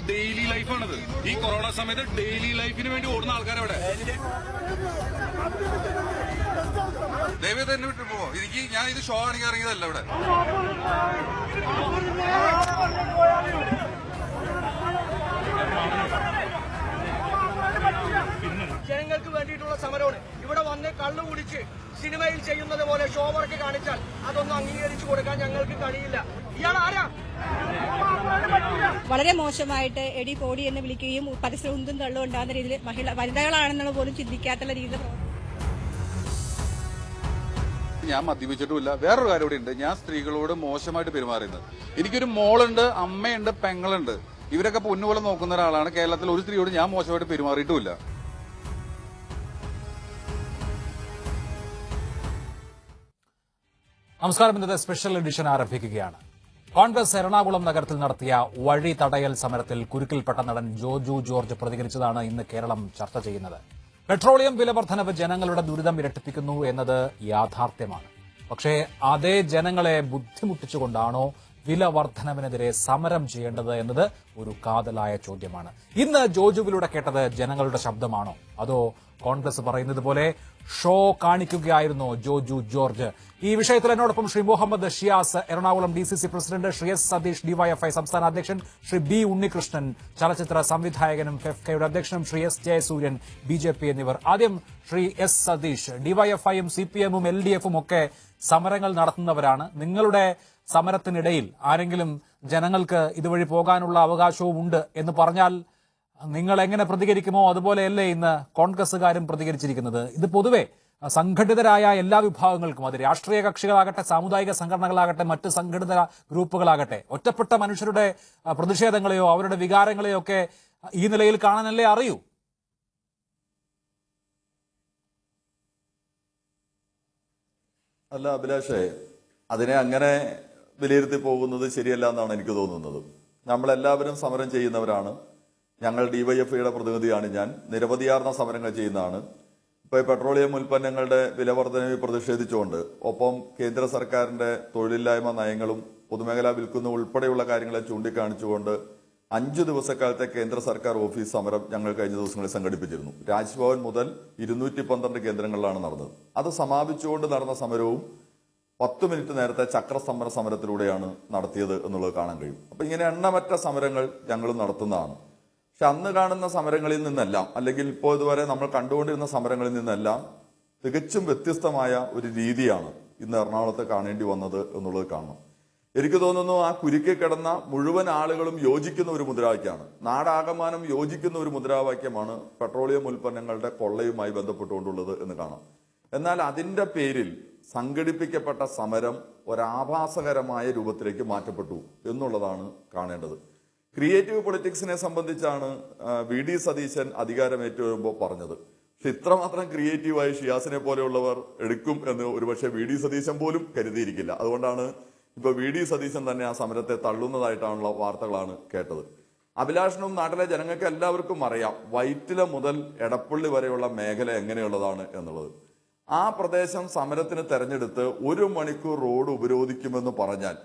Daily ലൈഫാണിത്. ഈ corona സമയത്ത് daily ലൈഫിന് വേണ്ടി ഓടുന്ന ആൾക്കാരവിടെ ദയവേത് തന്നെ വിട്ടു പോവോ. ഞാൻ ഇത് ഷോ കാണിക്കാൻ ഇറങ്ങിയതല്ല ഇവിടെ. ജനങ്ങൾക്ക് വേണ്ടിയിട്ടുള്ള സമരമാണ്. ഇവിടെ വന്ന് കള്ളു കുടിച്ച് സിനിമയിൽ ചെയ്യുന്നത് പോലെ ഷോ വർക്ക് കാണിച്ചാൽ അതൊന്നും അംഗീകരിച്ചു കൊടുക്കാൻ ഞങ്ങൾക്ക് കഴിയില്ല. ഇയാൾ ആരാ? വളരെ മോശമായിട്ട് എടി പോടി എന്ന് വിളിക്കുകയും പരസ്യം ഉന്തും തള്ളും ഉണ്ടാകുന്ന രീതിയിൽ വനിതകളാണെന്നുള്ള പോലും ചിന്തിക്കാത്തുള്ള രീതിയിൽ. ഞാൻ മദ്യപിച്ചിട്ടുമില്ല. വേറൊരു കാര്യം ഇവിടെ ഉണ്ട്. ഞാൻ സ്ത്രീകളോട് മോശമായിട്ട് പെരുമാറുന്നത്. എനിക്കൊരു മോളുണ്ട്, അമ്മയുണ്ട്, പെങ്ങളുണ്ട്. ഇവരൊക്കെ പൊന്നുപോലെ നോക്കുന്ന ഒരാളാണ്. കേരളത്തിൽ ഒരു സ്ത്രീയോട് ഞാൻ മോശമായിട്ട് പെരുമാറിയിട്ടുമില്ല. നമസ്കാരം. ഇന്നത്തെ സ്പെഷ്യൽ എഡിഷൻ ആരംഭിക്കുകയാണ്. കോൺഗ്രസ് എറണാകുളം നഗരത്തിൽ നടത്തിയ വഴി തടയൽ സമരത്തിൽ കുരുക്കിൽപ്പെട്ട നടൻ ജോജു ജോർജ് പ്രതികരിച്ചതാണ് ഇന്ന് കേരളം ചർച്ച ചെയ്യുന്നത്. പെട്രോളിയം വില വർധനവ് ജനങ്ങളുടെ ദുരിതം ഇരട്ടിപ്പിക്കുന്നു എന്നത് യാഥാർത്ഥ്യമാണ്. പക്ഷേ അതേ ജനങ്ങളെ ബുദ്ധിമുട്ടിച്ചുകൊണ്ടാണോ വില വർധനവിനെതിരെ സമരം ചെയ്യേണ്ടത് എന്നത് ഒരു കാതലായ ചോദ്യമാണ്. ഇന്ന് ജോജുവിലൂടെ കേട്ടത് ജനങ്ങളുടെ ശബ്ദമാണോ, അതോ കോൺഗ്രസ് പറയുന്നത് പോലെ ഷോ കാണിക്കുകയായിരുന്നോ ജോജു ജോർജ്? ഈ വിഷയത്തിൽ എന്നോടൊപ്പം Shri Muhammad Shiyas, Ernakulam DCC president, Shri S Satheesh, DYFI സംസ്ഥാന അധ്യക്ഷൻ, ശ്രീ B ഉണ്ണികൃഷ്ണൻ, ചലച്ചിത്ര സംവിധായകനും FEFCAയുടെ അധ്യക്ഷനും, ശ്രീ S ജയസൂര്യൻ, BJP എന്നിവർ. ആദ്യം ശ്രീ S സതീഷ്. DYFIയും CPMും LDFും ഒക്കെ സമരങ്ങൾ നടത്തുന്നവരാണ്. നിങ്ങളുടെ സമരത്തിനിടയിൽ ആരെങ്കിലും ജനങ്ങൾക്ക് ഇതുവഴി പോകാനുള്ള അവകാശവും ഉണ്ട് എന്ന് പറഞ്ഞാൽ നിങ്ങൾ എങ്ങനെ പ്രതികരിക്കുമോ അതുപോലെയല്ലേ ഇന്ന് കോൺഗ്രസുകാരും പ്രതികരിച്ചിരിക്കുന്നത്? ഇത് പൊതുവെ സംഘടിതരായ എല്ലാ വിഭാഗങ്ങൾക്കും, അത് രാഷ്ട്രീയ കക്ഷികളാകട്ടെ, സാമുദായിക സംഘടനകളാകട്ടെ, മറ്റ് സംഘടിത ഗ്രൂപ്പുകളാകട്ടെ, ഒറ്റപ്പെട്ട മനുഷ്യരുടെ പ്രതിഷേധങ്ങളെയോ അവരുടെ വികാരങ്ങളെയോ ഒക്കെ ഈ നിലയിൽ കാണാനല്ലേ അറിയൂ? അല്ല അഭിലാഷേ, അതിനെ അങ്ങനെ വിലയിരുത്തി പോകുന്നത് ശരിയല്ല എന്നാണ് എനിക്ക് തോന്നുന്നത്. നമ്മളെല്ലാവരും സമരം ചെയ്യുന്നവരാണ്. ഞങ്ങൾ DYFIയുടെ പ്രതിനിധിയാണ് ഞാൻ. നിരവധിയാർന്ന സമരങ്ങൾ ചെയ്യുന്നതാണ്. ഇപ്പോൾ പെട്രോളിയം ഉൽപ്പന്നങ്ങളുടെ വിലവർധനയിൽ പ്രതിഷേധിച്ചുകൊണ്ട് ഒപ്പം കേന്ദ്ര സർക്കാരിന്റെ തൊഴിലില്ലായ്മ നയങ്ങളും പൊതുമേഖലാ വിൽക്കുന്ന ഉൾപ്പെടെയുള്ള കാര്യങ്ങളെ ചൂണ്ടിക്കാണിച്ചുകൊണ്ട് 5 ദിവസക്കാലത്തെ കേന്ദ്ര സർക്കാർ ഓഫീസ് സമരം ഞങ്ങൾ കഴിഞ്ഞ ദിവസങ്ങളിൽ സംഘടിപ്പിച്ചിരുന്നു. രാജ്ഭവൻ മുതൽ 212 കേന്ദ്രങ്ങളിലാണ് നടന്നത്. അത് സമാപിച്ചുകൊണ്ട് നടന്ന സമരവും 10 മിനിറ്റ് നേരത്തെ ചക്രസ്തംഭന സമരത്തിലൂടെയാണ് നടത്തിയത് എന്നുള്ളത് കാണാൻ കഴിയും. അപ്പൊ ഇങ്ങനെ എണ്ണമറ്റ സമരങ്ങൾ ഞങ്ങളും നടത്തുന്നതാണ്. പക്ഷെ അന്ന് കാണുന്ന സമരങ്ങളിൽ നിന്നെല്ലാം, അല്ലെങ്കിൽ ഇപ്പോൾ ഇതുവരെ നമ്മൾ കണ്ടുകൊണ്ടിരുന്ന സമരങ്ങളിൽ നിന്നെല്ലാം തികച്ചും വ്യത്യസ്തമായ ഒരു രീതിയാണ് ഇന്ന് എറണാകുളത്ത് കാണേണ്ടി വന്നത് എന്നുള്ളത് കാണണം. എനിക്ക് തോന്നുന്നു ആ കുരുക്കി കിടന്ന മുഴുവൻ ആളുകളും യോജിക്കുന്ന ഒരു മുദ്രാവാക്യമാണ്, നാടാകമാനം യോജിക്കുന്ന ഒരു മുദ്രാവാക്യമാണ് പെട്രോളിയം ഉൽപ്പന്നങ്ങളുടെ കൊള്ളയുമായി ബന്ധപ്പെട്ടുകൊണ്ടുള്ളത് എന്ന് കാണാം. എന്നാൽ അതിന്റെ പേരിൽ സംഘടിപ്പിക്കപ്പെട്ട സമരം ഒരാഭാസകരമായ രൂപത്തിലേക്ക് മാറ്റപ്പെട്ടു എന്നുള്ളതാണ് കാണേണ്ടത്. ക്രിയേറ്റീവ് പൊളിറ്റിക്സിനെ സംബന്ധിച്ചാണ് VD സതീശൻ അധികാരമേറ്റു വരുമ്പോൾ പറഞ്ഞത്. പക്ഷെ ഇത്രമാത്രം ക്രിയേറ്റീവായി ഷിയാസിനെ പോലെയുള്ളവർ എടുക്കും എന്ന് ഒരുപക്ഷെ VD സതീശൻ പോലും കരുതിയിരിക്കില്ല. അതുകൊണ്ടാണ് ഇപ്പൊ VD സതീശൻ തന്നെ ആ സമരത്തെ തള്ളുന്നതായിട്ടാണുള്ള വാർത്തകളാണ് കേട്ടത്. അഭിലാഷനും നാട്ടിലെ ജനങ്ങൾക്ക് എല്ലാവർക്കും അറിയാം വൈറ്റില മുതൽ എടപ്പള്ളി വരെയുള്ള മേഖല എങ്ങനെയുള്ളതാണ് എന്നുള്ളത്. ആ പ്രദേശം സമരത്തിന് തെരഞ്ഞെടുത്ത് 1 മണിക്കൂർ റോഡ് ഉപരോധിക്കുമെന്ന് പറഞ്ഞാൽ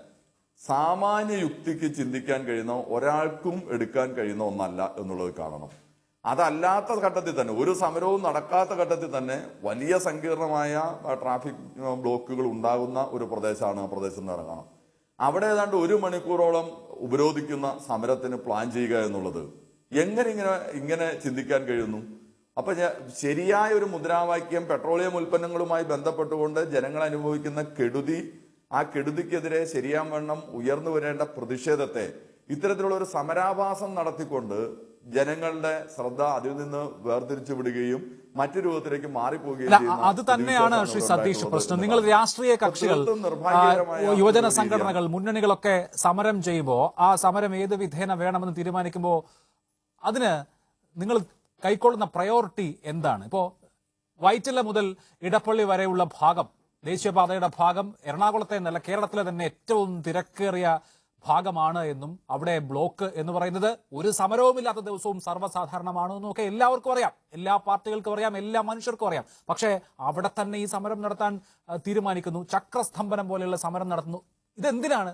സാമാന്യ യുക്തിക്ക് ചിന്തിക്കാൻ കഴിയുന്ന ഒരാൾക്കും എടുക്കാൻ കഴിയുന്ന ഒന്നല്ല എന്നുള്ളത് കാണണം. അതല്ലാത്ത ഘട്ടത്തിൽ തന്നെ, ഒരു സമരവും നടക്കാത്ത ഘട്ടത്തിൽ തന്നെ വലിയ സങ്കീർണമായ ട്രാഫിക് ബ്ലോക്കുകൾ ഉണ്ടാകുന്ന ഒരു പ്രദേശമാണ് ആ പ്രദേശം എന്ന് കാണാം. അവിടെ ഏതാണ്ട് 1 മണിക്കൂറോളം ഉപരോധിക്കുന്ന സമരത്തിന് പ്ലാൻ ചെയ്യുക എന്നുള്ളത് ഇങ്ങനെ ചിന്തിക്കാൻ കഴിയുന്നു? അപ്പൊ ശരിയായ ഒരു മുദ്രാവാക്യം പെട്രോളിയം ഉൽപ്പന്നങ്ങളുമായി ബന്ധപ്പെട്ടുകൊണ്ട് ജനങ്ങൾ അനുഭവിക്കുന്ന കെടുതി, ആ കെടുതിക്കെതിരെ ശരിയാവണ്ണം ഉയർന്നു വരേണ്ട പ്രതിഷേധത്തെ ഇത്തരത്തിലുള്ള ഒരു സമരാഭാസം നടത്തിക്കൊണ്ട് ജനങ്ങളുടെ ശ്രദ്ധ അതിൽ നിന്ന് വേർതിരിച്ചു വിടുകയും മറ്റു രൂപത്തിലേക്ക് മാറിപ്പോവുകയും അത് തന്നെയാണ് ശ്രീ സതീഷ് പ്രശ്നം. നിങ്ങൾ രാഷ്ട്രീയ കക്ഷികൾ, യുവജന സംഘടനകൾ, മുന്നണികളൊക്കെ സമരം ചെയ്യുമ്പോൾ ആ സമരം ഏത് വിധേന വേണമെന്ന് തീരുമാനിക്കുമ്പോൾ അതിന് നിങ്ങൾ കൈക്കൊള്ളുന്ന പ്രയോറിറ്റി എന്താണ്? ഇപ്പോ വൈറ്റില മുതൽ ഇടപ്പള്ളി വരെയുള്ള ഭാഗം, ദേശീയപാതയുടെ ഭാഗം എറണാകുളത്തെ എന്നല്ല കേരളത്തിലെ തന്നെ ഏറ്റവും തിരക്കേറിയ ഭാഗമാണ് എന്നും അവിടെ ബ്ലോക്ക് എന്ന് പറയുന്നത് ഒരു സമരവുമില്ലാത്ത ദിവസവും സർവ്വസാധാരണമാണെന്നും ഒക്കെ എല്ലാവർക്കും അറിയാം, എല്ലാ പാർട്ടികൾക്കും അറിയാം, എല്ലാ മനുഷ്യർക്കും അറിയാം. പക്ഷേ അവിടെ തന്നെ ഈ സമരം നടത്താൻ തീരുമാനിക്കുന്നു, ചക്രസ്തംഭനം പോലെയുള്ള സമരം നടത്തുന്നു. ഇതെന്തിനാണ്?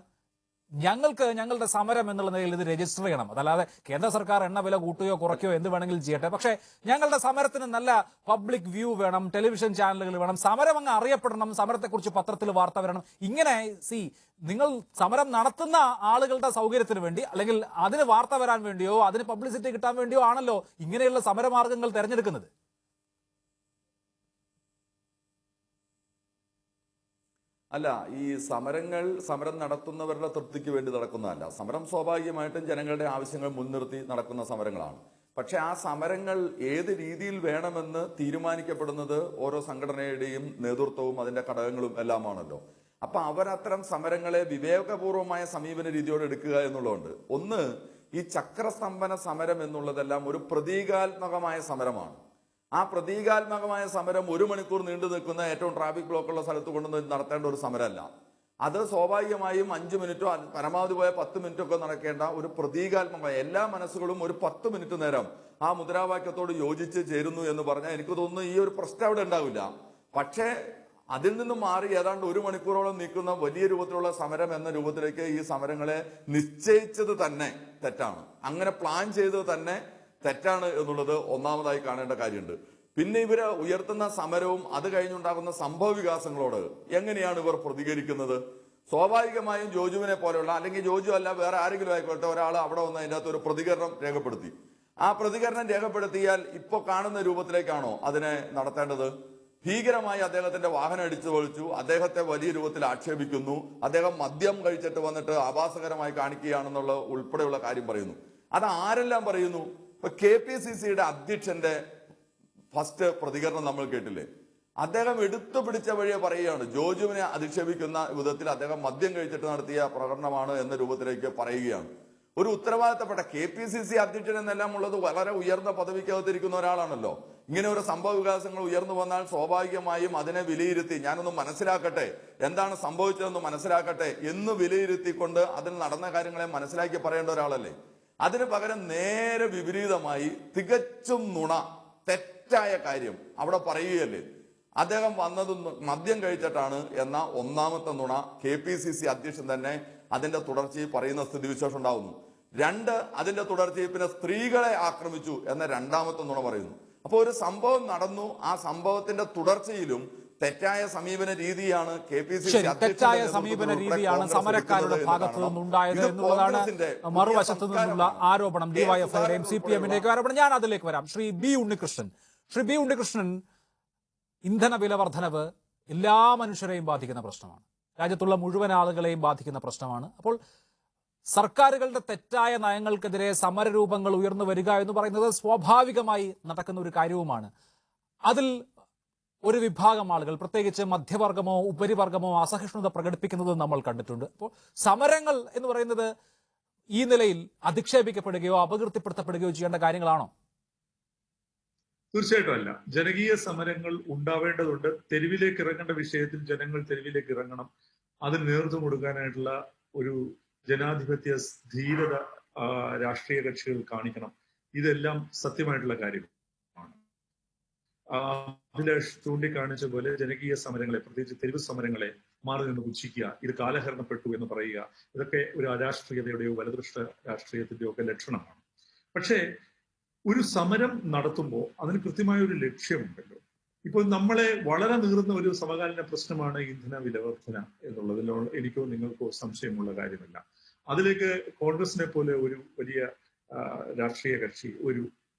ഞങ്ങൾക്ക് ഞങ്ങളുടെ സമരം എന്നുള്ള നിലയിൽ ഇത് രജിസ്റ്റർ ചെയ്യണം. അതല്ലാതെ കേന്ദ്ര സർക്കാർ എണ്ണ വില കൂട്ടുകയോ കുറയ്ക്കുകയോ എന്ത് വേണമെങ്കിലും ചെയ്യട്ടെ, പക്ഷേ ഞങ്ങളുടെ സമരത്തിന് നല്ല പബ്ലിക് വ്യൂ വേണം, ടെലിവിഷൻ ചാനലുകൾ വേണം, സമരം അങ്ങ് അറിയപ്പെടണം, സമരത്തെക്കുറിച്ച് പത്രത്തിൽ വാർത്ത വരണം. ഇങ്ങനെ നിങ്ങൾ സമരം നടത്തുന്ന ആളുകളുടെ സൗകര്യത്തിന് വേണ്ടി, അല്ലെങ്കിൽ അതിന് വാർത്ത വരാൻ വേണ്ടിയോ അതിന് പബ്ലിസിറ്റി കിട്ടാൻ വേണ്ടിയോ ആണല്ലോ ഇങ്ങനെയുള്ള സമരമാർഗങ്ങൾ തെരഞ്ഞെടുക്കുന്നത്. അല്ല, ഈ സമരം നടത്തുന്നവരുടെ തൃപ്തിക്ക് വേണ്ടി നടക്കുന്നതല്ല. സമരം സ്വാഭാവികമായിട്ടും ജനങ്ങളുടെ ആവശ്യങ്ങൾ മുൻനിർത്തി നടക്കുന്ന സമരങ്ങളാണ്. പക്ഷെ ആ സമരങ്ങൾ ഏത് രീതിയിൽ വേണമെന്ന് തീരുമാനിക്കപ്പെടുന്നത് ഓരോ സംഘടനയുടെയും നേതൃത്വവും അതിന്റെ ഘടകങ്ങളും എല്ലാമാണല്ലോ. അപ്പൊ അവരത്തരം സമരങ്ങളെ വിവേകപൂർവമായ സമീപന രീതിയോടെ എടുക്കുക എന്നുള്ളതുണ്ട്. ഒന്ന്, ഈ ചക്രസ്തംഭന സമരം എന്നുള്ളതെല്ലാം ഒരു പ്രതീകാത്മകമായ സമരമാണ്. ആ പ്രതീകാത്മകമായ സമരം 1 മണിക്കൂർ നീണ്ടു നിൽക്കുന്ന ഏറ്റവും ട്രാഫിക് ബ്ലോക്കുള്ള സ്ഥലത്ത് കൊണ്ടുവന്ന് നടത്തേണ്ട ഒരു സമരമല്ല. അത് സ്വാഭാവികമായും 5 മിനിറ്റോ പരമാവധി പോയ 10 മിനിറ്റോ ഒക്കെ നടക്കേണ്ട ഒരു പ്രതീകാത്മകമായ, എല്ലാ മനസ്സുകളും ഒരു 10 മിനിറ്റ് നേരം ആ മുദ്രാവാക്യത്തോട് യോജിച്ച് ചേരുന്നു എന്ന് പറഞ്ഞാൽ എനിക്ക് തോന്നുന്നു ഈ ഒരു പ്രശ്നം അവിടെ ഉണ്ടാവില്ല. പക്ഷേ അതിൽ നിന്നും മാറി ഏതാണ്ട് 1 മണിക്കൂറോളം നിൽക്കുന്ന വലിയ രൂപത്തിലുള്ള സമരം എന്ന രൂപത്തിലേക്ക് ഈ സമരങ്ങളെ നിശ്ചയിച്ചത് തന്നെ തെറ്റാണ്. അങ്ങനെ പ്ലാൻ ചെയ്തത് തന്നെ തെറ്റാണ് എന്നുള്ളത് ഒന്നാമതായി കാണേണ്ട കാര്യമുണ്ട്. പിന്നെ ഇവര് ഉയർത്തുന്ന സമരവും അത് കഴിഞ്ഞുണ്ടാകുന്ന സംഭവ വികാസങ്ങളോട് എങ്ങനെയാണ് ഇവർ പ്രതികരിക്കുന്നത്? സ്വാഭാവികമായും ജോജുവിനെ പോലെയുള്ള, അല്ലെങ്കിൽ ജോജു അല്ല വേറെ ആരെങ്കിലും ആയിക്കോട്ടെ, ഒരാൾ അവിടെ വന്ന് അതിൻ്റെ അകത്ത് ഒരു പ്രതികരണം രേഖപ്പെടുത്തി. ആ പ്രതികരണം രേഖപ്പെടുത്തിയാൽ ഇപ്പൊ കാണുന്ന രൂപത്തിലേക്കാണോ അതിനെ നടത്തേണ്ടത്? ഭീകരമായി അദ്ദേഹത്തിന്റെ വാഹനം ഇടിച്ചു പൊളിച്ചു, അദ്ദേഹത്തെ വലിയ രൂപത്തിൽ ആക്ഷേപിക്കുന്നു, അദ്ദേഹം മദ്യം കഴിച്ചിട്ട് വന്നിട്ട് ആഭാസകരമായി കാണിക്കുകയാണെന്നുള്ള ഉൾപ്പെടെയുള്ള കാര്യം പറയുന്നു. അത് ആരെല്ലാം പറയുന്നു? ഇപ്പൊ KPCCയുടെ അധ്യക്ഷന്റെ ഫസ്റ്റ് പ്രതികരണം നമ്മൾ കേട്ടില്ലേ? അദ്ദേഹം എടുത്തു പിടിച്ച വഴിയെ പറയുകയാണ്, ജോജുവിനെ അധിക്ഷേപിക്കുന്ന വിധത്തിൽ അദ്ദേഹം മദ്യം കഴിച്ചിട്ട് നടത്തിയ പ്രകടനമാണ് എന്ന രൂപത്തിലേക്ക് പറയുകയാണ്. ഒരു ഉത്തരവാദിത്തപ്പെട്ട KPCC അധ്യക്ഷൻ എന്നെല്ലാം ഉള്ളത് വളരെ ഉയർന്ന പദവിക്കകത്തിരിക്കുന്ന ഒരാളാണല്ലോ. ഇങ്ങനെ ഒരു സംഭവ വികാസങ്ങൾ ഉയർന്നു വന്നാൽ സ്വാഭാവികമായും അതിനെ വിലയിരുത്തി, ഞാനൊന്ന് മനസ്സിലാക്കട്ടെ, എന്താണ് സംഭവിച്ചതെന്ന് മനസ്സിലാക്കട്ടെ എന്ന് വിലയിരുത്തിക്കൊണ്ട് അതിൽ നടന്ന കാര്യങ്ങളെ മനസ്സിലാക്കി പറയേണ്ട ഒരാളല്ലേ. അതിന് പകരം നേരെ വിപരീതമായി തികച്ചും നുണ, തെറ്റായ കാര്യം അവിടെ പറയുകയല്ലേ. അദ്ദേഹം വന്നത് മദ്യം കഴിച്ചിട്ടാണ് എന്ന ഒന്നാമത്തെ നുണ KPCC അധ്യക്ഷൻ തന്നെ അതിന്റെ തുടർച്ചയിൽ പറയുന്ന സ്ഥിതിവിശേഷം ഉണ്ടാവുന്നു. 2, അതിന്റെ തുടർച്ചയിൽ പിന്നെ സ്ത്രീകളെ ആക്രമിച്ചു എന്ന രണ്ടാമത്തെ നുണ പറയുന്നു. അപ്പോൾ ഒരു സംഭവം നടന്നു, ആ സംഭവത്തിന്റെ തുടർച്ചയിലും തെറ്റായ സമീപന രീതിയാണ് തെറ്റായ സമീപന രീതിയാണ് സമരക്കാരുടെ ഭാഗത്തു നിന്നുണ്ടായത് എന്നുള്ളതാണ് മറുവശത്തു നിന്നുള്ള ആരോപണം. ഡിവൈഎഫ്ഐയുടെയും CPM-ന്റെയും ആരോപണം. ഞാൻ അതിലേക്ക് വരാം. ശ്രീ ബി ഉണ്ണികൃഷ്ണൻ, ഇന്ധന വില വർധനവ് എല്ലാ മനുഷ്യരെയും ബാധിക്കുന്ന പ്രശ്നമാണ്, രാജ്യത്തുള്ള മുഴുവൻ ആളുകളെയും ബാധിക്കുന്ന പ്രശ്നമാണ്. അപ്പോൾ സർക്കാരുകളുടെ തെറ്റായ നയങ്ങൾക്കെതിരെ സമരരൂപങ്ങൾ ഉയർന്നു വരിക എന്ന് പറയുന്നത് സ്വാഭാവികമായി നടക്കുന്ന ഒരു കാര്യവുമാണ്. അതിൽ ഒരു വിഭാഗം ആളുകൾ, പ്രത്യേകിച്ച് മധ്യവർഗമോ ഉപരിവർഗമോ അസഹിഷ്ണുത പ്രകടിപ്പിക്കുന്നത് നമ്മൾ കണ്ടിട്ടുണ്ട്. അപ്പോൾ സമരങ്ങൾ എന്ന് പറയുന്നത് ഈ നിലയിൽ അധിക്ഷേപിക്കപ്പെടുകയോ അപകീർത്തിപ്പെടുത്തപ്പെടുകയോ ചെയ്യേണ്ട കാര്യങ്ങളാണോ? തീർച്ചയായിട്ടും അല്ല. ജനകീയ സമരങ്ങൾ ഉണ്ടാവേണ്ടതുണ്ട്. തെരുവിലേക്ക് ഇറങ്ങേണ്ട വിഷയത്തിൽ ജനങ്ങൾ തെരുവിലേക്ക് ഇറങ്ങണം. അതിന് നേതൃത്വം കൊടുക്കാനായിട്ടുള്ള ഒരു ജനാധിപത്യ ധീരത രാഷ്ട്രീയ കക്ഷികൾ കാണിക്കണം. ഇതെല്ലാം സത്യമായിട്ടുള്ള കാര്യമാണ്. അഭിലാഷ് ചൂണ്ടിക്കാണിച്ച പോലെ ജനകീയ സമരങ്ങളെ, പ്രത്യേകിച്ച് തെരുവ് സമരങ്ങളെ മാറി നിന്ന് പുച്ഛിക്കുക, ഇത് കാലഹരണപ്പെട്ടു എന്ന് പറയുക, ഇതൊക്കെ ഒരു അരാഷ്ട്രീയതയുടെയോ വലതുപക്ഷ രാഷ്ട്രീയത്തിന്റെയോ ഒക്കെ ലക്ഷണമാണ്. പക്ഷേ ഒരു സമരം നടത്തുമ്പോൾ അതിന് കൃത്യമായ ഒരു ലക്ഷ്യമുണ്ടല്ലോ. ഇപ്പോൾ നമ്മളെ വളരെ നീറുന്ന ഒരു സമകാലീന പ്രശ്നമാണ് ഇന്ധന വില വർധന എന്നുള്ളതിൽ എനിക്കോ നിങ്ങൾക്കോ സംശയമുള്ള കാര്യമല്ല. അതിലേക്ക് കോൺഗ്രസിനെ പോലെ ഒരു വലിയ രാഷ്ട്രീയ കക്ഷി ഒരു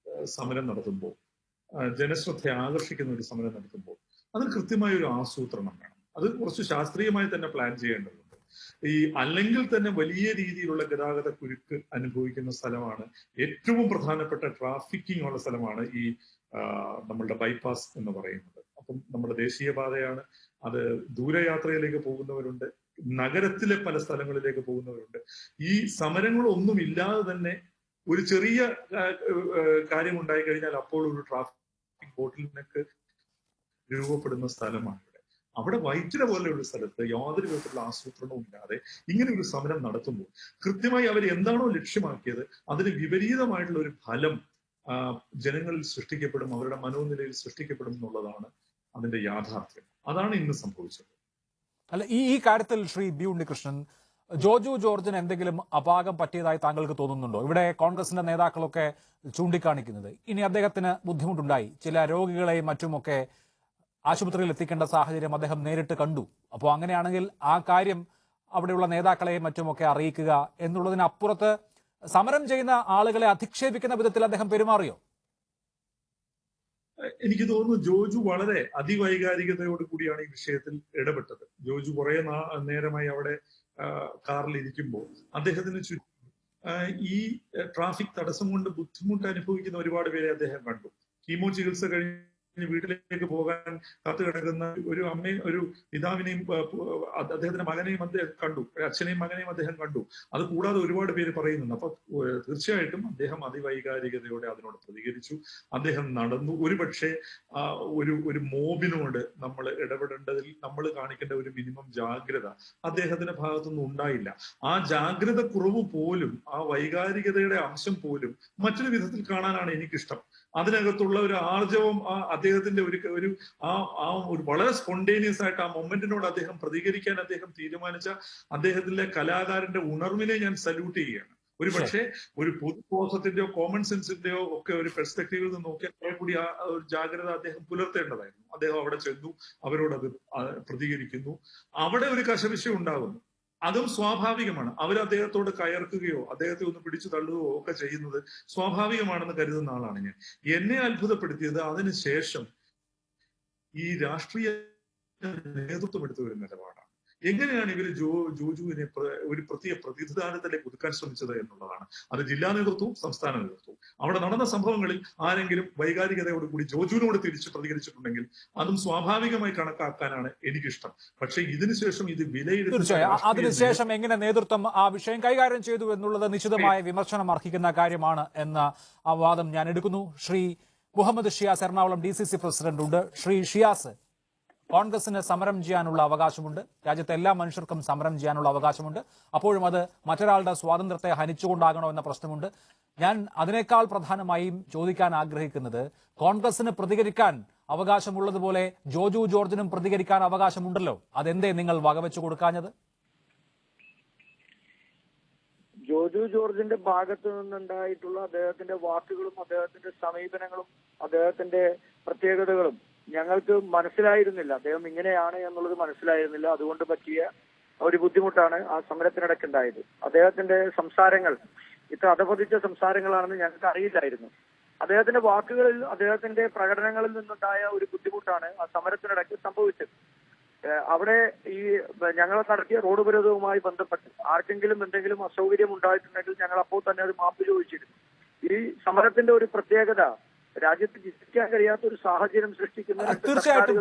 സമരം നടത്തുമ്പോൾ, ജനശ്രദ്ധ ആകർഷിക്കുന്ന ഒരു സമരം നടത്തുമ്പോൾ അതിന് കൃത്യമായ ഒരു ആസൂത്രണം വേണം. അത് കുറച്ച് ശാസ്ത്രീയമായി തന്നെ പ്ലാൻ ചെയ്യേണ്ടതുണ്ട്. അല്ലെങ്കിൽ തന്നെ വലിയ രീതിയിലുള്ള ഗതാഗത കുരുക്ക് അനുഭവിക്കുന്ന സ്ഥലമാണ്, ഏറ്റവും പ്രധാനപ്പെട്ട ട്രാഫിക്കിംഗ് ഉള്ള സ്ഥലമാണ് ഈ നമ്മളുടെ ബൈപ്പാസ് എന്ന് പറയുന്നത്. അപ്പം നമ്മുടെ ദേശീയപാതയാണ്. അത് ദൂരയാത്രയിലേക്ക് പോകുന്നവരുണ്ട്, നഗരത്തിലെ പല സ്ഥലങ്ങളിലേക്ക് പോകുന്നവരുണ്ട്. ഈ സമരങ്ങളൊന്നും ഇല്ലാതെ തന്നെ ഒരു ചെറിയ കാര്യം ഉണ്ടായി കഴിഞ്ഞാൽ അപ്പോൾ ഒരു ട്രാഫിക് ബോട്ടിലിനൊക്കെ രൂപപ്പെടുന്ന സ്ഥലമാണ് ഇവിടെ. അവിടെ വൈറ്റില പോലെയുള്ള സ്ഥലത്ത് യാതൊരു വിധത്തിലുള്ള ആസൂത്രണവും ഇല്ലാതെ ഇങ്ങനെ ഒരു സമരം നടത്തുമ്പോൾ കൃത്യമായി അവർ എന്താണോ ലക്ഷ്യമാക്കിയത് അതിന് വിപരീതമായിട്ടുള്ള ഒരു ഫലം ജനങ്ങളിൽ സൃഷ്ടിക്കപ്പെടും, അവരുടെ മനോനിലയിൽ സൃഷ്ടിക്കപ്പെടും എന്നുള്ളതാണ് അതിന്റെ യാഥാർത്ഥ്യം. അതാണ് ഇന്ന് സംഭവിച്ചത്. അല്ല, ഈ കാര്യത്തിൽ ശ്രീ ബി ഉണ്ണികൃഷ്ണൻ, ജോജു ജോർജിന് എന്തെങ്കിലും അപാകം പറ്റിയതായി താങ്കൾക്ക് തോന്നുന്നുണ്ടോ? ഇവിടെ കോൺഗ്രസിന്റെ നേതാക്കളൊക്കെ ചൂണ്ടിക്കാണിക്കുന്നത് ഇനി അദ്ദേഹത്തിന് ബുദ്ധിമുട്ടുണ്ടായി, ചില രോഗികളെയും മറ്റുമൊക്കെ ആശുപത്രിയിൽ എത്തിക്കേണ്ട സാഹചര്യം അദ്ദേഹം നേരിട്ട് കണ്ടു. അപ്പോൾ അങ്ങനെയാണെങ്കിൽ ആ കാര്യം അവിടെയുള്ള നേതാക്കളെയും മറ്റുമൊക്കെ അറിയിക്കുക എന്നുള്ളതിനപ്പുറത്ത് സമരം ചെയ്യുന്ന ആളുകളെ അധിക്ഷേപിക്കുന്ന വിധത്തിൽ അദ്ദേഹം പെരുമാറിയോ? എനിക്ക് തോന്നുന്നു ജോജു വളരെ അതിവൈകാരികതയോട് കൂടിയാണ് ഈ വിഷയത്തിൽ ഇടപെട്ടത്. ജോജു കുറെ നേരമായി അവിടെ കാറിൽ ഇരിക്കുമ്പോൾ അദ്ദേഹത്തിന് ചുറ്റും ഈ ട്രാഫിക് തടസ്സം കൊണ്ട് ബുദ്ധിമുട്ട് അനുഭവിക്കുന്ന ഒരുപാട് പേരെ അദ്ദേഹം കണ്ടു. കീമോ ചികിത്സ കഴിഞ്ഞ് വീട്ടിലേക്ക് പോകാൻ കാത്തു കിടക്കുന്ന ഒരു അമ്മയും ഒരു പിതാവിനെയും അദ്ദേഹത്തിന്റെ മകനെയും അദ്ദേഹം കണ്ടു, അച്ഛനെയും മകനെയും അദ്ദേഹം കണ്ടു. അത് കൂടാതെ ഒരുപാട് പേര് പറയുന്നുണ്ട്. അപ്പൊ തീർച്ചയായിട്ടും അദ്ദേഹം അതിവൈകാരികതയോടെ അതിനോട് പ്രതികരിച്ചു. അദ്ദേഹം നടന്നു. ഒരുപക്ഷെ ഒരു മോബിനോട് നമ്മൾ ഇടപെടേണ്ടതിൽ നമ്മൾ കാണിക്കേണ്ട ഒരു മിനിമം ജാഗ്രത അദ്ദേഹത്തിന്റെ ഭാഗത്തുനിന്ന് ഉണ്ടായില്ല. ആ ജാഗ്രത കുറവ് പോലും, ആ വൈകാരികതയുടെ അംശം പോലും മറ്റൊരു വിധത്തിൽ കാണാനാണ് എനിക്കിഷ്ടം. അതിനകത്തുള്ള ഒരു ആർജവം, അദ്ദേഹത്തിന്റെ ഒരു വളരെ സ്പോണ്ടേനിയസ് ആയിട്ട് ആ മൊമെന്റിനോട് അദ്ദേഹം പ്രതികരിക്കാൻ അദ്ദേഹം തീരുമാനിച്ച അദ്ദേഹത്തിലെ കലാകാരന്റെ ഉണർവിനെ ഞാൻ സല്യൂട്ട് ചെയ്യുകയാണ്. ഒരു പക്ഷേ ഒരു പൊതുബോധത്തിന്റെയോ കോമൺ സെൻസിന്റെയോ ഒക്കെ ഒരു പെർസ്പെക്ടീവിൽ നിന്ന് നോക്കിയാൽ കുറെ കൂടി ആ ഒരു ജാഗ്രത അദ്ദേഹം പുലർത്തേണ്ടതായിരുന്നു. അദ്ദേഹം അവിടെ ചെന്നു, അവരോട് അത് പ്രതികരിക്കുന്നു. അവിടെ ഒരു കശപിശ ഉണ്ടാകുന്നു. അതും സ്വാഭാവികമാണ്. അവർ അദ്ദേഹത്തോട് കയർക്കുകയോ അദ്ദേഹത്തെ ഒന്ന് പിടിച്ചു തള്ളുകയോ ഒക്കെ ചെയ്യുന്നത് സ്വാഭാവികമാണെന്ന് കരുതുന്ന ആളാണ് ഞാൻ. എന്നെ അത്ഭുതപ്പെടുത്തിയത് അതിനുശേഷം ഈ രാഷ്ട്രീയ നേതൃത്വം എടുത്ത ഒരു നിലപാടാണ്. എങ്ങനെയാണ് ഇവർ ജോജുവിനെ ഒരു പ്രത്യേക പ്രതിനിധാനത്തിലേക്ക് ഒതുക്കാൻ ശ്രമിച്ചത് എന്നുള്ളതാണ്. അത് ജില്ലാ നേതൃത്വവും സംസ്ഥാന നേതൃത്വവും. അവിടെ നടന്ന സംഭവങ്ങളിൽ ആരെങ്കിലും വൈകാരികതയോടുകൂടി ജോജുവിനോട് തിരിച്ച് പ്രതികരിച്ചിട്ടുണ്ടെങ്കിൽ അതും സ്വാഭാവികമായി കണക്കാക്കാനാണ് എനിക്കിഷ്ടം. പക്ഷേ ഇതിനുശേഷം ഇത് തീർച്ചയായും അതിനുശേഷം എങ്ങനെ നേതൃത്വം ആ വിഷയം കൈകാര്യം ചെയ്തു എന്നുള്ളത് നിശ്ചിതമായ വിമർശനം അർഹിക്കുന്ന കാര്യമാണ് എന്ന ആ വാദം ഞാൻ എടുക്കുന്നു. ശ്രീ മുഹമ്മദ് ഷിയാസ് എറണാകുളം DCC പ്രസിഡന്റ് ഉണ്ട്. ശ്രീ ഷിയാസ്, കോൺഗ്രസിന് സമരം ചെയ്യാനുള്ള അവകാശമുണ്ട്, രാജ്യത്തെ എല്ലാ മനുഷ്യർക്കും സമരം ചെയ്യാനുള്ള അവകാശമുണ്ട്. അപ്പോഴും അത് മറ്റൊരാളുടെ സ്വാതന്ത്ര്യത്തെ ഹനിച്ചുകൊണ്ടാകണോ എന്ന പ്രശ്നമുണ്ട്. ഞാൻ അതിനേക്കാൾ പ്രധാനമായും ചോദിക്കാൻ ആഗ്രഹിക്കുന്നത്, കോൺഗ്രസിന് പ്രതികരിക്കാൻ അവകാശമുള്ളതുപോലെ ജോജു ജോർജിനും പ്രതികരിക്കാൻ അവകാശമുണ്ടല്ലോ, അതെന്തേ നിങ്ങൾ വകവെച്ചു കൊടുക്കാഞ്ഞത്? ജോജു ജോർജിന്റെ ഭാഗത്തു നിന്നുണ്ടായിട്ടുള്ള അദ്ദേഹത്തിന്റെ വാക്കുകളും അദ്ദേഹത്തിന്റെ സമീപനങ്ങളും അദ്ദേഹത്തിന്റെ പ്രത്യേകതകളും ഞങ്ങൾക്ക് മനസ്സിലായിരുന്നില്ല. അദ്ദേഹം ഇങ്ങനെയാണ് എന്നുള്ളത് മനസ്സിലായിരുന്നില്ല. അതുകൊണ്ട് പറ്റിയ ഒരു ബുദ്ധിമുട്ടാണ് ആ സമരത്തിനിടയ്ക്കുണ്ടായത്. അദ്ദേഹത്തിന്റെ സംസാരങ്ങൾ ഇത്ര അധപതിച്ച സംസാരങ്ങളാണെന്ന് ഞങ്ങൾക്ക് അറിയില്ലായിരുന്നു. അദ്ദേഹത്തിന്റെ വാക്കുകളിൽ, അദ്ദേഹത്തിന്റെ പ്രകടനങ്ങളിൽ നിന്നുണ്ടായ ഒരു ബുദ്ധിമുട്ടാണ് ആ സമരത്തിനിടയ്ക്ക് സംഭവിച്ചത്. അവിടെ ഈ ഞങ്ങൾ നടത്തിയ റോഡ് ഉപരോധവുമായി ബന്ധപ്പെട്ട് ആർക്കെങ്കിലും എന്തെങ്കിലും അസൗകര്യം ഉണ്ടായിട്ടുണ്ടെങ്കിൽ ഞങ്ങൾ അപ്പോൾ തന്നെ അത് മാപ്പ് ചോദിച്ചിരുന്നു. ഈ സമരത്തിന്റെ ഒരു പ്രത്യേകത രാജ്യത്ത് ജീവിക്കാൻ കഴിയാത്ത ഒരു സാഹചര്യം സൃഷ്ടിക്കുന്ന തീർച്ചയായിട്ടും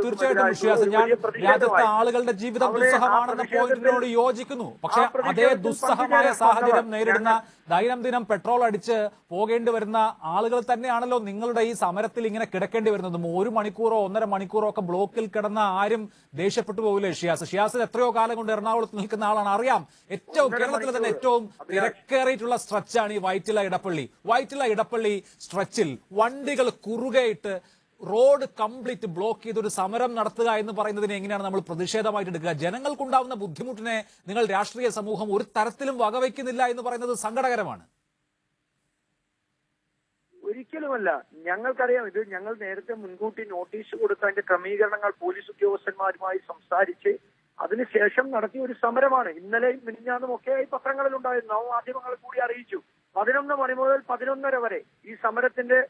ഞാൻ രാജ്യത്തെ ആളുകളുടെ ജീവിതം ദുസ്സഹമാണെന്ന പോയിന്റിനോട് യോജിക്കുന്നു. പക്ഷെ അതേ ദുസ്സഹമായ സാഹചര്യം നേരിടുന്ന, ദൈനംദിനം പെട്രോൾ അടിച്ച് പോകേണ്ടി വരുന്ന ആളുകൾ തന്നെയാണല്ലോ നിങ്ങളുടെ ഈ സമരത്തിൽ ഇങ്ങനെ കിടക്കേണ്ടി വരുന്നതും. 1 മണിക്കൂറോ 1.5 മണിക്കൂറോ ഒക്കെ ബ്ലോക്കിൽ കിടന്ന ആരും ദേഷ്യപ്പെട്ടു പോകില്ലേ? ഷിയാസ് എത്രയോ കാലം കൊണ്ട് എറണാകുളത്ത് നിൽക്കുന്ന ആളാണ്, അറിയാം. കേരളത്തിലെ തന്നെ ഏറ്റവും തിരക്കേറിയിട്ടുള്ള സ്ട്രെച്ചാണ് ഈ വൈറ്റില ഇടപ്പള്ളി സ്ട്രെച്ചിൽ വണ്ടികൾ കുറുകയിട്ട് റോഡ് കംപ്ലീറ്റ് ബ്ലോക്ക് ചെയ്തൊരു സമരം നടത്തുക എന്ന് പറയുന്നതിനെ എങ്ങനെയാണ് നമ്മൾ പ്രതിഷേധമായിട്ട് എടുക്കുക? ജനങ്ങൾക്കുണ്ടാവുന്ന ബുദ്ധിമുട്ടിനെ നിങ്ങൾ രാഷ്ട്രീയ സമൂഹം ഒരു തരത്തിലും വകവയ്ക്കുന്നില്ല എന്ന് പറയുന്നത് സങ്കടകരമാണ്. ഒരിക്കലുമല്ല. ഞങ്ങൾക്കറിയാം, ഇത് ഞങ്ങൾ നേരത്തെ മുൻകൂട്ടി നോട്ടീസ് കൊടുത്ത അതിന്റെ ക്രമീകരണങ്ങൾ പോലീസ് ഉദ്യോഗസ്ഥന്മാരുമായി സംസാരിച്ച് അതിനുശേഷം നടത്തിയ ഒരു സമരമാണ്. ഇന്നലെയും മിനിഞ്ഞാന്നും ഒക്കെ ഈ പത്രങ്ങളിൽ ഉണ്ടായിരുന്നു, മാധ്യമങ്ങൾ കൂടി അറിയിച്ചു. 11 മണി മുതൽ 11:30 വരെ ഈ സമരത്തിന്റെ